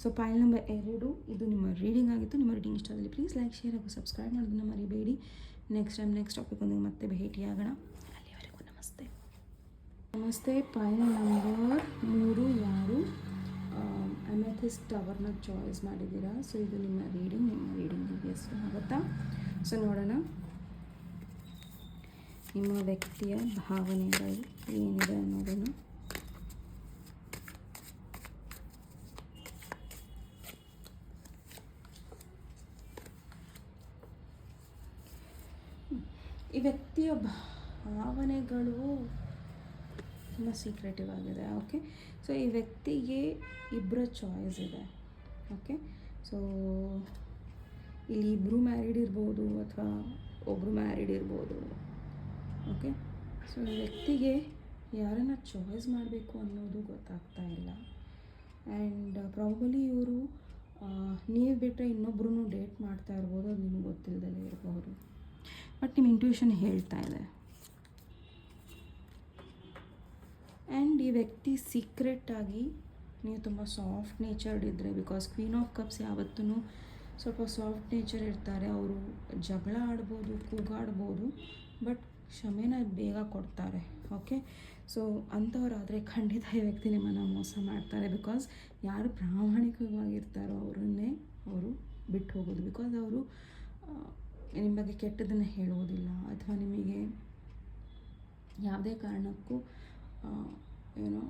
so pile number 2 ಇದು ನಿಮ್ಮ ರೀಡಿಂಗ್ ಆಗಿತ್ತು. ನಿಮ್ಮ ರೀಡಿಂಗ್ ಇಷ್ಟ ಆದಲ್ಲಿ ಪ್ಲೀಸ್ ಲೈಕ್, ಶೇರ್ ಹಾಗೂ ಸಬ್ಸ್ಕ್ರೈಬ್ ಮಾಡೋದನ್ನು ಮರಿಬೇಡಿ. ನೆಕ್ಸ್ಟ್ ಟಾಪಿಕ್ ಒಂದಿಗೆ ಮತ್ತೆ ಭೇಟಿಯಾಗೋಣ. ಅಲ್ಲಿವರೆಗೂ ನಮಸ್ತೆ. ಫೈಲ್ ನಂಬರ್ 3 ಯಾರು ಅಮೆಥಿಸ್ಟ್ ಟವರ್ನ ಚಾಯ್ಸ್ ಮಾಡಿದ್ದೀರಾ? ಸೊ ಇದು ನಿಮ್ಮ ರೀಡಿಂಗಿಗೆ ಎಷ್ಟು ಆಗುತ್ತಾ? ಸೊ ನೋಡೋಣ. ನಿಮ್ಮ ವ್ಯಕ್ತಿಯ ಭಾವನೆಗಳು ಏನಿದೆ ಅನ್ನೋದನ್ನು ಈ ವ್ಯಕ್ತಿಯ ಭಾವನೆಗಳು ತುಂಬ ಸೀಕ್ರೆಟಿವ್ ಆಗಿದೆ. ಓಕೆ, ಸೊ ಈ ವ್ಯಕ್ತಿಗೆ ಇಬ್ಬರ ಚಾಯ್ಸ್ ಇದೆ. ಓಕೆ, ಸೊ ಇಲ್ಲಿ ಇಬ್ಬರು ಮ್ಯಾರಿಡ್ ಇರ್ಬೋದು ಅಥವಾ ಒಬ್ಬರು ಮ್ಯಾರಿಡ್ ಇರ್ಬೋದು. ಓಕೆ, ಸೊ ಈ ವ್ಯಕ್ತಿಗೆ ಯಾರನ್ನ ಚಾಯ್ಸ್ ಮಾಡಬೇಕು ಅನ್ನೋದು ಗೊತ್ತಾಗ್ತಾ ಇಲ್ಲ. ಆ್ಯಂಡ್ ಪ್ರಾಬಲಿ ಇವರು ನೀವು ಬಿಟ್ಟರೆ ಇನ್ನೊಬ್ಬರೂ ಡೇಟ್ ಮಾಡ್ತಾ ಇರ್ಬೋದು, ಅದು ನಿಮ್ಗೆ ಗೊತ್ತಿಲ್ಲದಲೇ ಇರಬಹುದು. ಬಟ್ ನಿಮ್ಮ ಇಂಟ್ಯೂಷನ್ ಹೇಳ್ತಾ ಇದೆ. ಆ್ಯಂಡ್ ಈ ವ್ಯಕ್ತಿ ಸೀಕ್ರೆಟಾಗಿ ನೀವು ತುಂಬ ಸಾಫ್ಟ್ ನೇಚರ್ಡ್ ಇದ್ದರೆ, ಬಿಕಾಸ್ ಕ್ವೀನ್ ಆಫ್ ಕಪ್ಸ್ ಯಾವತ್ತೂ ಸ್ವಲ್ಪ ಸಾಫ್ಟ್ ನೇಚರ್ ಇರ್ತಾರೆ. ಅವರು ಜಗಳ ಆಡ್ಬೋದು, ಕೂಗಾಡ್ಬೋದು, ಬಟ್ ಕ್ಷಮೆನ ಬೇಗ ಕೊಡ್ತಾರೆ. ಓಕೆ, ಸೊ ಅಂಥವರಾದರೆ ಖಂಡಿತ ಈ ವ್ಯಕ್ತಿ ನಿಮ್ಮನ್ನು ಮೋಸ ಮಾಡ್ತಾರೆ. ಬಿಕಾಸ್ ಯಾರು ಪ್ರಾಮಾಣಿಕವಾಗಿರ್ತಾರೋ ಅವರನ್ನೇ ಅವರು ಬಿಟ್ಟು ಹೋಗೋದು. ಬಿಕಾಸ್ ಅವರು ನಿಮ್ಮ ಬಗ್ಗೆ ಕೆಟ್ಟದನ್ನು ಹೇಳೋದಿಲ್ಲ, ಅಥವಾ ನಿಮಗೆ ಯಾವುದೇ ಕಾರಣಕ್ಕೂ ಏನೋ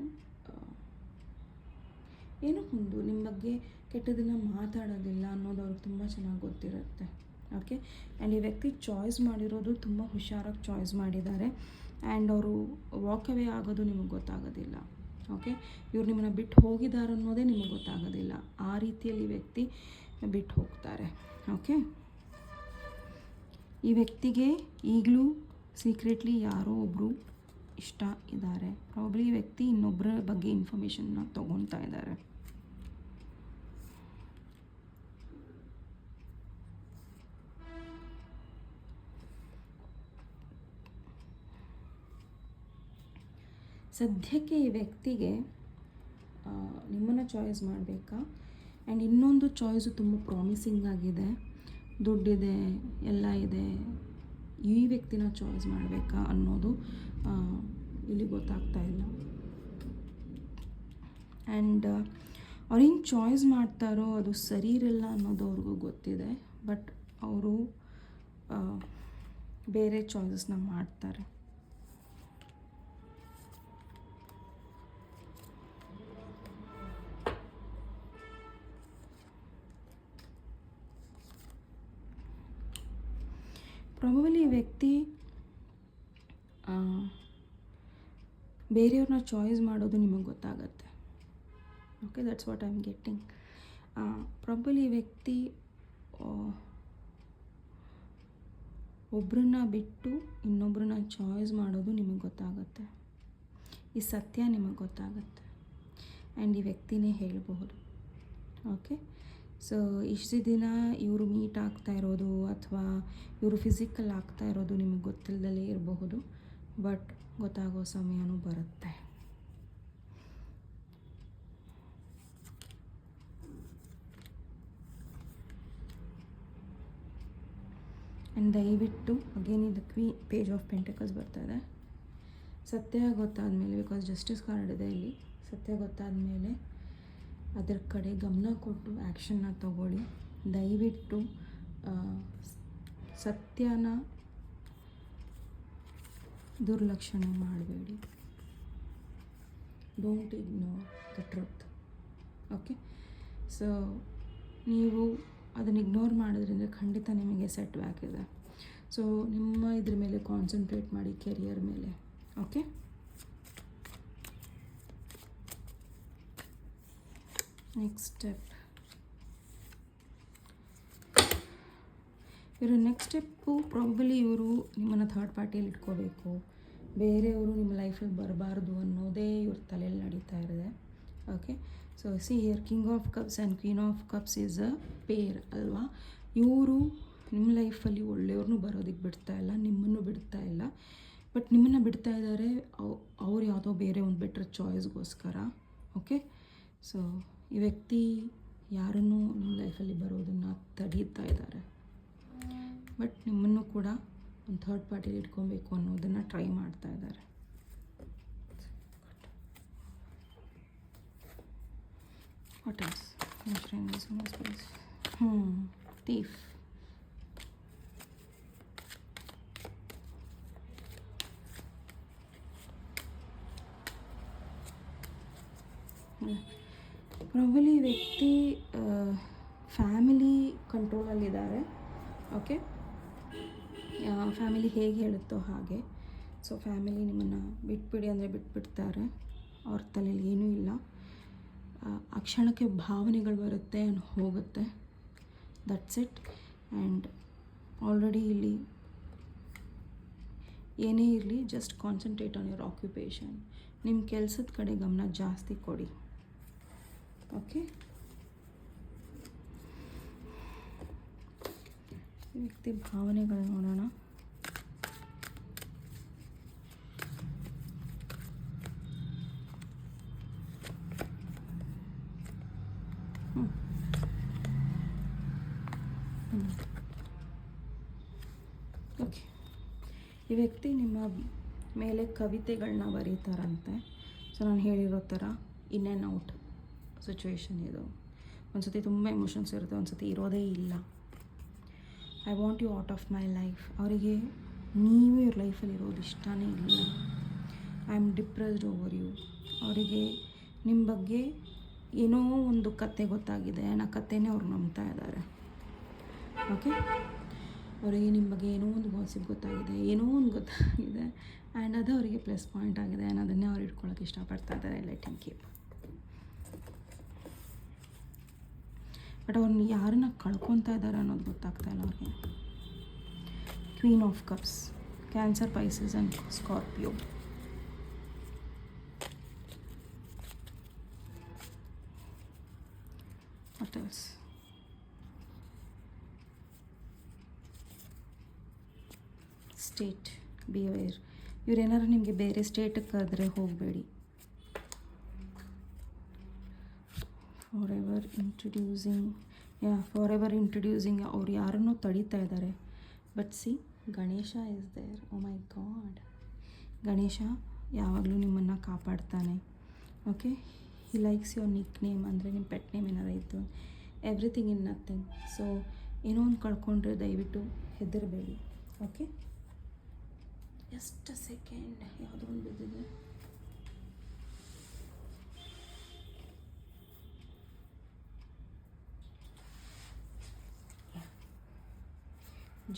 ಒಂದು ನಿಮ್ಮ ಬಗ್ಗೆ ಕೆಟ್ಟದನ್ನು ಮಾತಾಡೋದಿಲ್ಲ ಅನ್ನೋದು ಅವ್ರಿಗೆ ತುಂಬ ಚೆನ್ನಾಗಿ ಗೊತ್ತಿರುತ್ತೆ. ಓಕೆ, ಆ್ಯಂಡ್ ಈ ವ್ಯಕ್ತಿ ಚಾಯ್ಸ್ ಮಾಡಿರೋದು ತುಂಬ ಹುಷಾರಾಗಿ ಚಾಯ್ಸ್ ಮಾಡಿದ್ದಾರೆ. ಆ್ಯಂಡ್ ಅವರು ವಾಕ್ ಅವೇ ಆಗೋದು ನಿಮಗೆ ಗೊತ್ತಾಗೋದಿಲ್ಲ. ಓಕೆ, ಇವ್ರು ನಿಮ್ಮನ್ನು ಬಿಟ್ಟು ಹೋಗಿದ್ದಾರೆ ಅನ್ನೋದೇ ನಿಮಗೆ ಗೊತ್ತಾಗೋದಿಲ್ಲ. ಆ ರೀತಿಯಲ್ಲಿ ವ್ಯಕ್ತಿ ಬಿಟ್ಟು ಹೋಗ್ತಾರೆ. ಓಕೆ, ಈ ವ್ಯಕ್ತಿಗೆ ಈಗಲೂ ಸೀಕ್ರೆಟ್ಲಿ ಯಾರೋ ಒಬ್ಬರು ಇಷ್ಟ ಇದ್ದಾರೆ. ಪ್ರಾಬಬ್ಲಿ ಈ ವ್ಯಕ್ತಿ ಇನ್ನೊಬ್ಬರ ಬಗ್ಗೆ ಇನ್ಫಾರ್ಮೇಷನ್ನ ತೊಗೊತಾ ಇದ್ದಾರೆ. ಸದ್ಯಕ್ಕೆ ಈ ವ್ಯಕ್ತಿಗೆ ನಿಮ್ಮನ್ನು ಚಾಯ್ಸ್ ಮಾಡಬೇಕಾ? ಆ್ಯಂಡ್ ಇನ್ನೊಂದು ಚಾಯ್ಸು ತುಂಬ ಪ್ರಾಮಿಸಿಂಗ್ ಆಗಿದೆ, ದುಡ್ಡಿದೆ, ಎಲ್ಲ ಇದೆ. ಈ ವ್ಯಕ್ತಿನ ಚಾಯ್ಸ್ ಮಾಡಬೇಕಾ ಅನ್ನೋದು ಇಲ್ಲಿ ಗೊತ್ತಾಗ್ತಾ ಇಲ್ಲ. ಆ್ಯಂಡ್ ಅವ್ರೇನು ಚಾಯ್ಸ್ ಮಾಡ್ತಾರೋ ಅದು ಸರಿ ಇರಲ್ಲ ಅನ್ನೋದು ಅವ್ರಿಗೂ ಗೊತ್ತಿದೆ. ಬಟ್ ಅವರು ಬೇರೆ ಚಾಯ್ಸಸ್ನ ಮಾಡ್ತಾರೆ. ಪ್ರಾಬಬಲಿ ಈ ವ್ಯಕ್ತಿ ಬೇರೆಯವ್ರನ್ನ ಚಾಯ್ಸ್ ಮಾಡೋದು ನಿಮಗೆ ಗೊತ್ತಾಗತ್ತೆ. Okay, that's what I am getting. Probably ಈ ವ್ಯಕ್ತಿ ಒಬ್ಬರನ್ನ ಬಿಟ್ಟು ಇನ್ನೊಬ್ಬರನ್ನ ಚಾಯ್ಸ್ ಮಾಡೋದು ನಿಮಗೆ ಗೊತ್ತಾಗತ್ತೆ. ಈ ಸತ್ಯ ನಿಮಗೆ ಗೊತ್ತಾಗತ್ತೆ. ಆ್ಯಂಡ್ ಈ ವ್ಯಕ್ತಿನೇ ಹೇಳಬಹುದು. ಓಕೆ, ಸೊ ಇಷ್ಟು ದಿನ ಇವರು ಮೀಟ್ ಆಗ್ತಾ ಇರೋದು ಅಥವಾ ಇವರು ಫಿಸಿಕಲ್ ಆಗ್ತಾ ಇರೋದು ನಿಮಗೆ ಗೊತ್ತಿಲ್ಲದಲೇ ಇರಬಹುದು. ಬಟ್ ಗೊತ್ತಾಗೋ ಸಮಯನೂ ಬರುತ್ತೆ. ಆ್ಯಂಡ್ ದಯವಿಟ್ಟು ಅಗೇನ್ ಇದು ಪೇಜ್ ಆಫ್ ಪೆಂಟಕಲ್ಸ್ ಬರ್ತಾಯಿದೆ. ಸತ್ಯ ಗೊತ್ತಾದ ಮೇಲೆ, ಬಿಕಾಸ್ ಜಸ್ಟಿಸ್ ಕಾರ್ಡ್ ಇದೆ ಇಲ್ಲಿ, ಸತ್ಯ ಗೊತ್ತಾದ ಮೇಲೆ ಅದರ ಕಡೆ ಗಮನ ಕೊಟ್ಟು ಆ್ಯಕ್ಷನ್ನ ತಗೊಳ್ಳಿ. ದಯವಿಟ್ಟು ಸತ್ಯನ ದುರ್ಲಕ್ಷಣೆ ಮಾಡಬೇಡಿ. Don't ignore the truth. Okay, so ನೀವು ಅದನ್ನು ಇಗ್ನೋರ್ ಮಾಡೋದ್ರಿಂದ ಖಂಡಿತ ನಿಮಗೆ ಸೆಟ್ ಬ್ಯಾಕ್ ಇದೆ. ಸೊ ನಿಮ್ಮ ಇದ್ರ ಮೇಲೆ ಕಾನ್ಸಂಟ್ರೇಟ್ ಮಾಡಿ, ಕೆರಿಯರ್ ಮೇಲೆ. Okay, next step. ಇವರು ನೆಕ್ಸ್ಟ್ ಸ್ಟೆಪ್ಪು ಪ್ರಾಬಬಲಿ ಇವರು ನಿಮ್ಮನ್ನು ಥರ್ಡ್ ಪಾರ್ಟಿಯಲ್ಲಿ ಇಟ್ಕೋಬೇಕು, ಬೇರೆಯವರು ನಿಮ್ಮ ಲೈಫಲ್ಲಿ ಬರಬಾರ್ದು ಅನ್ನೋದೇ ಇವ್ರ ತಲೆಯಲ್ಲಿ ನಡೀತಾ ಇದೆ. Okay, so see here king of cups and queen of cups is a peer ಅಲ್ವಾ. ಇವರು ನಿಮ್ಮ ಲೈಫಲ್ಲಿ ಒಳ್ಳೆಯವ್ರನ್ನೂ ಬರೋದಕ್ಕೆ ಬಿಡ್ತಾ ಇಲ್ಲ, ನಿಮ್ಮನ್ನು ಬಿಡ್ತಾ ಇಲ್ಲ. ಬಟ್ ನಿಮ್ಮನ್ನು ಬಿಡ್ತಾ ಇದ್ದಾರೆ ಅವ್ರು ಯಾವುದೋ ಬೇರೆ ಒಂದು ಬೆಟ್ರ್ ಚಾಯ್ಸ್ಗೋಸ್ಕರ. ಓಕೆ, ಸೊ ಈ ವ್ಯಕ್ತಿ ಯಾರನ್ನೂ ನಿಮ್ಮ ಲೈಫಲ್ಲಿ ಬರೋದನ್ನು ತಡೀತಾ ಇದ್ದಾರೆ. ಬಟ್ ನಿಮ್ಮನ್ನು ಕೂಡ ಒಂದು ಥರ್ಡ್ ಪಾರ್ಟಿಲಿ ಇಟ್ಕೊಬೇಕು ಅನ್ನೋದನ್ನು ಟ್ರೈ ಮಾಡ್ತಾ ಇದ್ದಾರೆ. What else? ಥೀಫ್. ಪ್ರಾಬಲಿ ವ್ಯಕ್ತಿ ಫ್ಯಾಮಿಲಿ ಕಂಟ್ರೋಲಲ್ಲಿದ್ದಾರೆ. ಓಕೆ, ಫ್ಯಾಮಿಲಿ ಹೇಗೆ ಹೇಳುತ್ತೋ ಹಾಗೆ. ಸೊ ಫ್ಯಾಮಿಲಿ ನಿಮ್ಮನ್ನು ಬಿಟ್ಬಿಡಿ ಅಂದರೆ ಬಿಟ್ಬಿಡ್ತಾರೆ. ಅವ್ರ ತಲೆಯಲ್ಲಿ ಏನೂ ಇಲ್ಲ. ಆ ಕ್ಷಣಕ್ಕೆ ಭಾವನೆಗಳು ಬರುತ್ತೆ ಆ್ಯಂಡ್ ಹೋಗುತ್ತೆ. That's it. ಆ್ಯಂಡ್ ಆಲ್ರೆಡಿ ಇಲ್ಲಿ ಏನೇ ಇರಲಿ, just concentrate on your occupation. ನಿಮ್ಮ ಕೆಲಸದ ಕಡೆ ಗಮನ ಜಾಸ್ತಿ ಕೊಡಿ. ಓಕೆ, ವ್ಯಕ್ತಿ ಭಾವನೆಗಳು ನೋಡೋಣ. ಓಕೆ, ಈ ವ್ಯಕ್ತಿ ನಿಮ್ಮ ಮೇಲೆ ಕವಿತೆಗಳನ್ನ ಬರೀತಾರಂತೆ. ಸೊ ನಾನು ಹೇಳಿರೋ ಥರ ಇನ್ ಆ್ಯಂಡ್ ಔಟ್ ಸಿಚುವೇಶನ್ ಇದು. ಒಂದು ಸತಿ ತುಂಬ ಎಮೋಷನ್ಸ್ ಇರುತ್ತೆ, ಒಂದು ಸತಿ ಇರೋದೇ ಇಲ್ಲ. I want you out of my life. ಅವರಿಗೆ ನೀವು ಇವ್ರ ಲೈಫಲ್ಲಿ ಇರೋದು ಇಷ್ಟನೇ ಇಲ್ಲ. I am depressed over you. ಅವರಿಗೆ ನಿಮ್ಮ ಬಗ್ಗೆ ಏನೋ ಒಂದು ಕತೆ ಗೊತ್ತಾಗಿದೆ, ಆ ಕತೆನೇ ಅವ್ರು ನಂಬ್ತಾ ಇದ್ದಾರೆ. ಓಕೆ, ಅವರಿಗೆ ನಿಮ್ಮ ಬಗ್ಗೆ ಏನೋ ಒಂದು ಗಾಸಿಪ್ ಗೊತ್ತಾಗಿದೆ, ಆ್ಯಂಡ್ ಅದು ಅವರಿಗೆ ಪ್ಲಸ್ ಪಾಯಿಂಟ್ ಆಗಿದೆ. ಆ್ಯಂಡ್ ಅದನ್ನೇ ಅವ್ರು ಇಟ್ಕೊಳ್ಳೋಕೆ ಇಷ್ಟಪಡ್ತಾ ಇದ್ದಾರೆ. Let him keep. ಬಟ್ ಅವ್ರನ್ನ ಯಾರನ್ನ ಕಳ್ಕೊತಾ ಇದ್ದಾರೆ ಅನ್ನೋದು ಗೊತ್ತಾಗ್ತಾ ಇಲ್ಲ ಅವ್ರಿಗೆ. Queen of cups, Cancer, Pisces and Scorpio. What else? State, be aware. ಇವರೇನಾದ್ರು ನಿಮಗೆ ಬೇರೆ ಸ್ಟೇಟಿಗೆ ಕರೆದ್ರೆ ಹೋಗಬೇಡಿ. ಫಾರ್ ಎವರ್ ಇಂಟ್ರೊಡ್ಯೂಸಿಂಗ್ ಅವ್ರು ಯಾರನ್ನೋ ತಡೀತಾ ಇದ್ದಾರೆ. But see, Ganesha is there. Oh my God, Ganesha ಯಾವಾಗಲೂ ನಿಮ್ಮನ್ನು ಕಾಪಾಡ್ತಾನೆ. Okay, he likes your nickname, ಅಂದರೆ ನಿಮ್ಮ ಪೆಟ್ ನೇಮ್ ಏನಾರು ಇತ್ತು. Everything in nothing. ಸೊ ಏನೋ ಒಂದು ಕಳ್ಕೊಂಡ್ರೆ ದಯವಿಟ್ಟು ಹೆದರಬೇಡಿ. ಓಕೆ, ಜಸ್ಟ್ ಅ ಸೆಕೆಂಡ್, ಯಾವುದೋ ಒಂದು ಬಿದ್ದಿದೆ.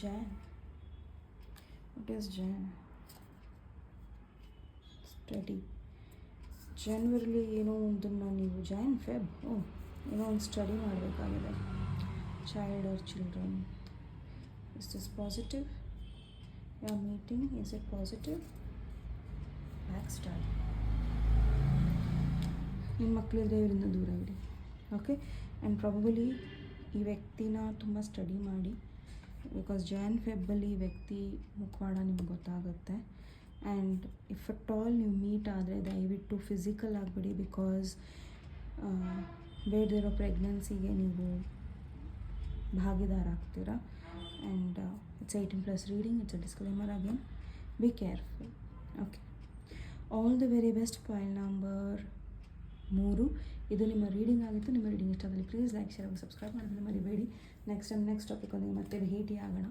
Jan. What is Jan? Study. January ಏನೋ ಒಂದನ್ನು ನೀವು ಫೆಬ್ ಏನೋ ಒಂದು ಸ್ಟಡಿ ಮಾಡಬೇಕಾಗಿದೆ. Child or children. Is this positive? Your meeting, is it positive? Backstab. ನಿಮ್ಮ ಮಕ್ಕಳಿದ್ರೆ ಇವರಿಂದ ದೂರ ಇಡಿ. ಓಕೆ, ಆ್ಯಂಡ್ ಪ್ರಾಬಬಲಿ ಈ ವ್ಯಕ್ತಿನ ತುಂಬ ಸ್ಟಡಿ ಮಾಡಿ. ಬಿಕಾಸ್ ಫೆಬ್ಬಲ್ಲಿ ಈ ವ್ಯಕ್ತಿ ಮುಖವಾಡ ನಿಮ್ಗೆ ಗೊತ್ತಾಗುತ್ತೆ. ಆ್ಯಂಡ್ ಇಫ್ ಅಟ್ ಆಲ್ ನೀವು ಮೀಟ್ ಆದರೆ ದಯವಿಟ್ಟು ಫಿಸಿಕಲ್ ಆಗಿಬಿಡಿ. ಬಿಕಾಸ್ ಬೇಡದಿರೋ ಪ್ರೆಗ್ನೆನ್ಸಿಗೆ ನೀವು ಭಾಗಿದಾರ ಆಗ್ತೀರಾ. And it's 18+ reading. It's a disclaimer again. Be careful. Okay, all the very best. File number 3 ಇದು ನಿಮ್ಮ ರೀಡಿಂಗ್ ಆಗಿತ್ತು. ನಿಮ್ಮ ರೀಡಿಂಗ್ ಇಷ್ಟದಲ್ಲಿ ಪ್ಲೀಸ್ ಲೈಕ್, ಶೇರ್ ಹಾಗೂ ಸಬ್ಸ್ಕ್ರೈಬ್ ಮಾಡೋದನ್ನು ಮರಿಬೇಡಿ. ನೆಕ್ಸ್ಟ್ ಟಾಪಿಕ್ ಒಂದಿಗೆ ಮತ್ತೆ ಭೇಟಿ ಆಗೋಣ.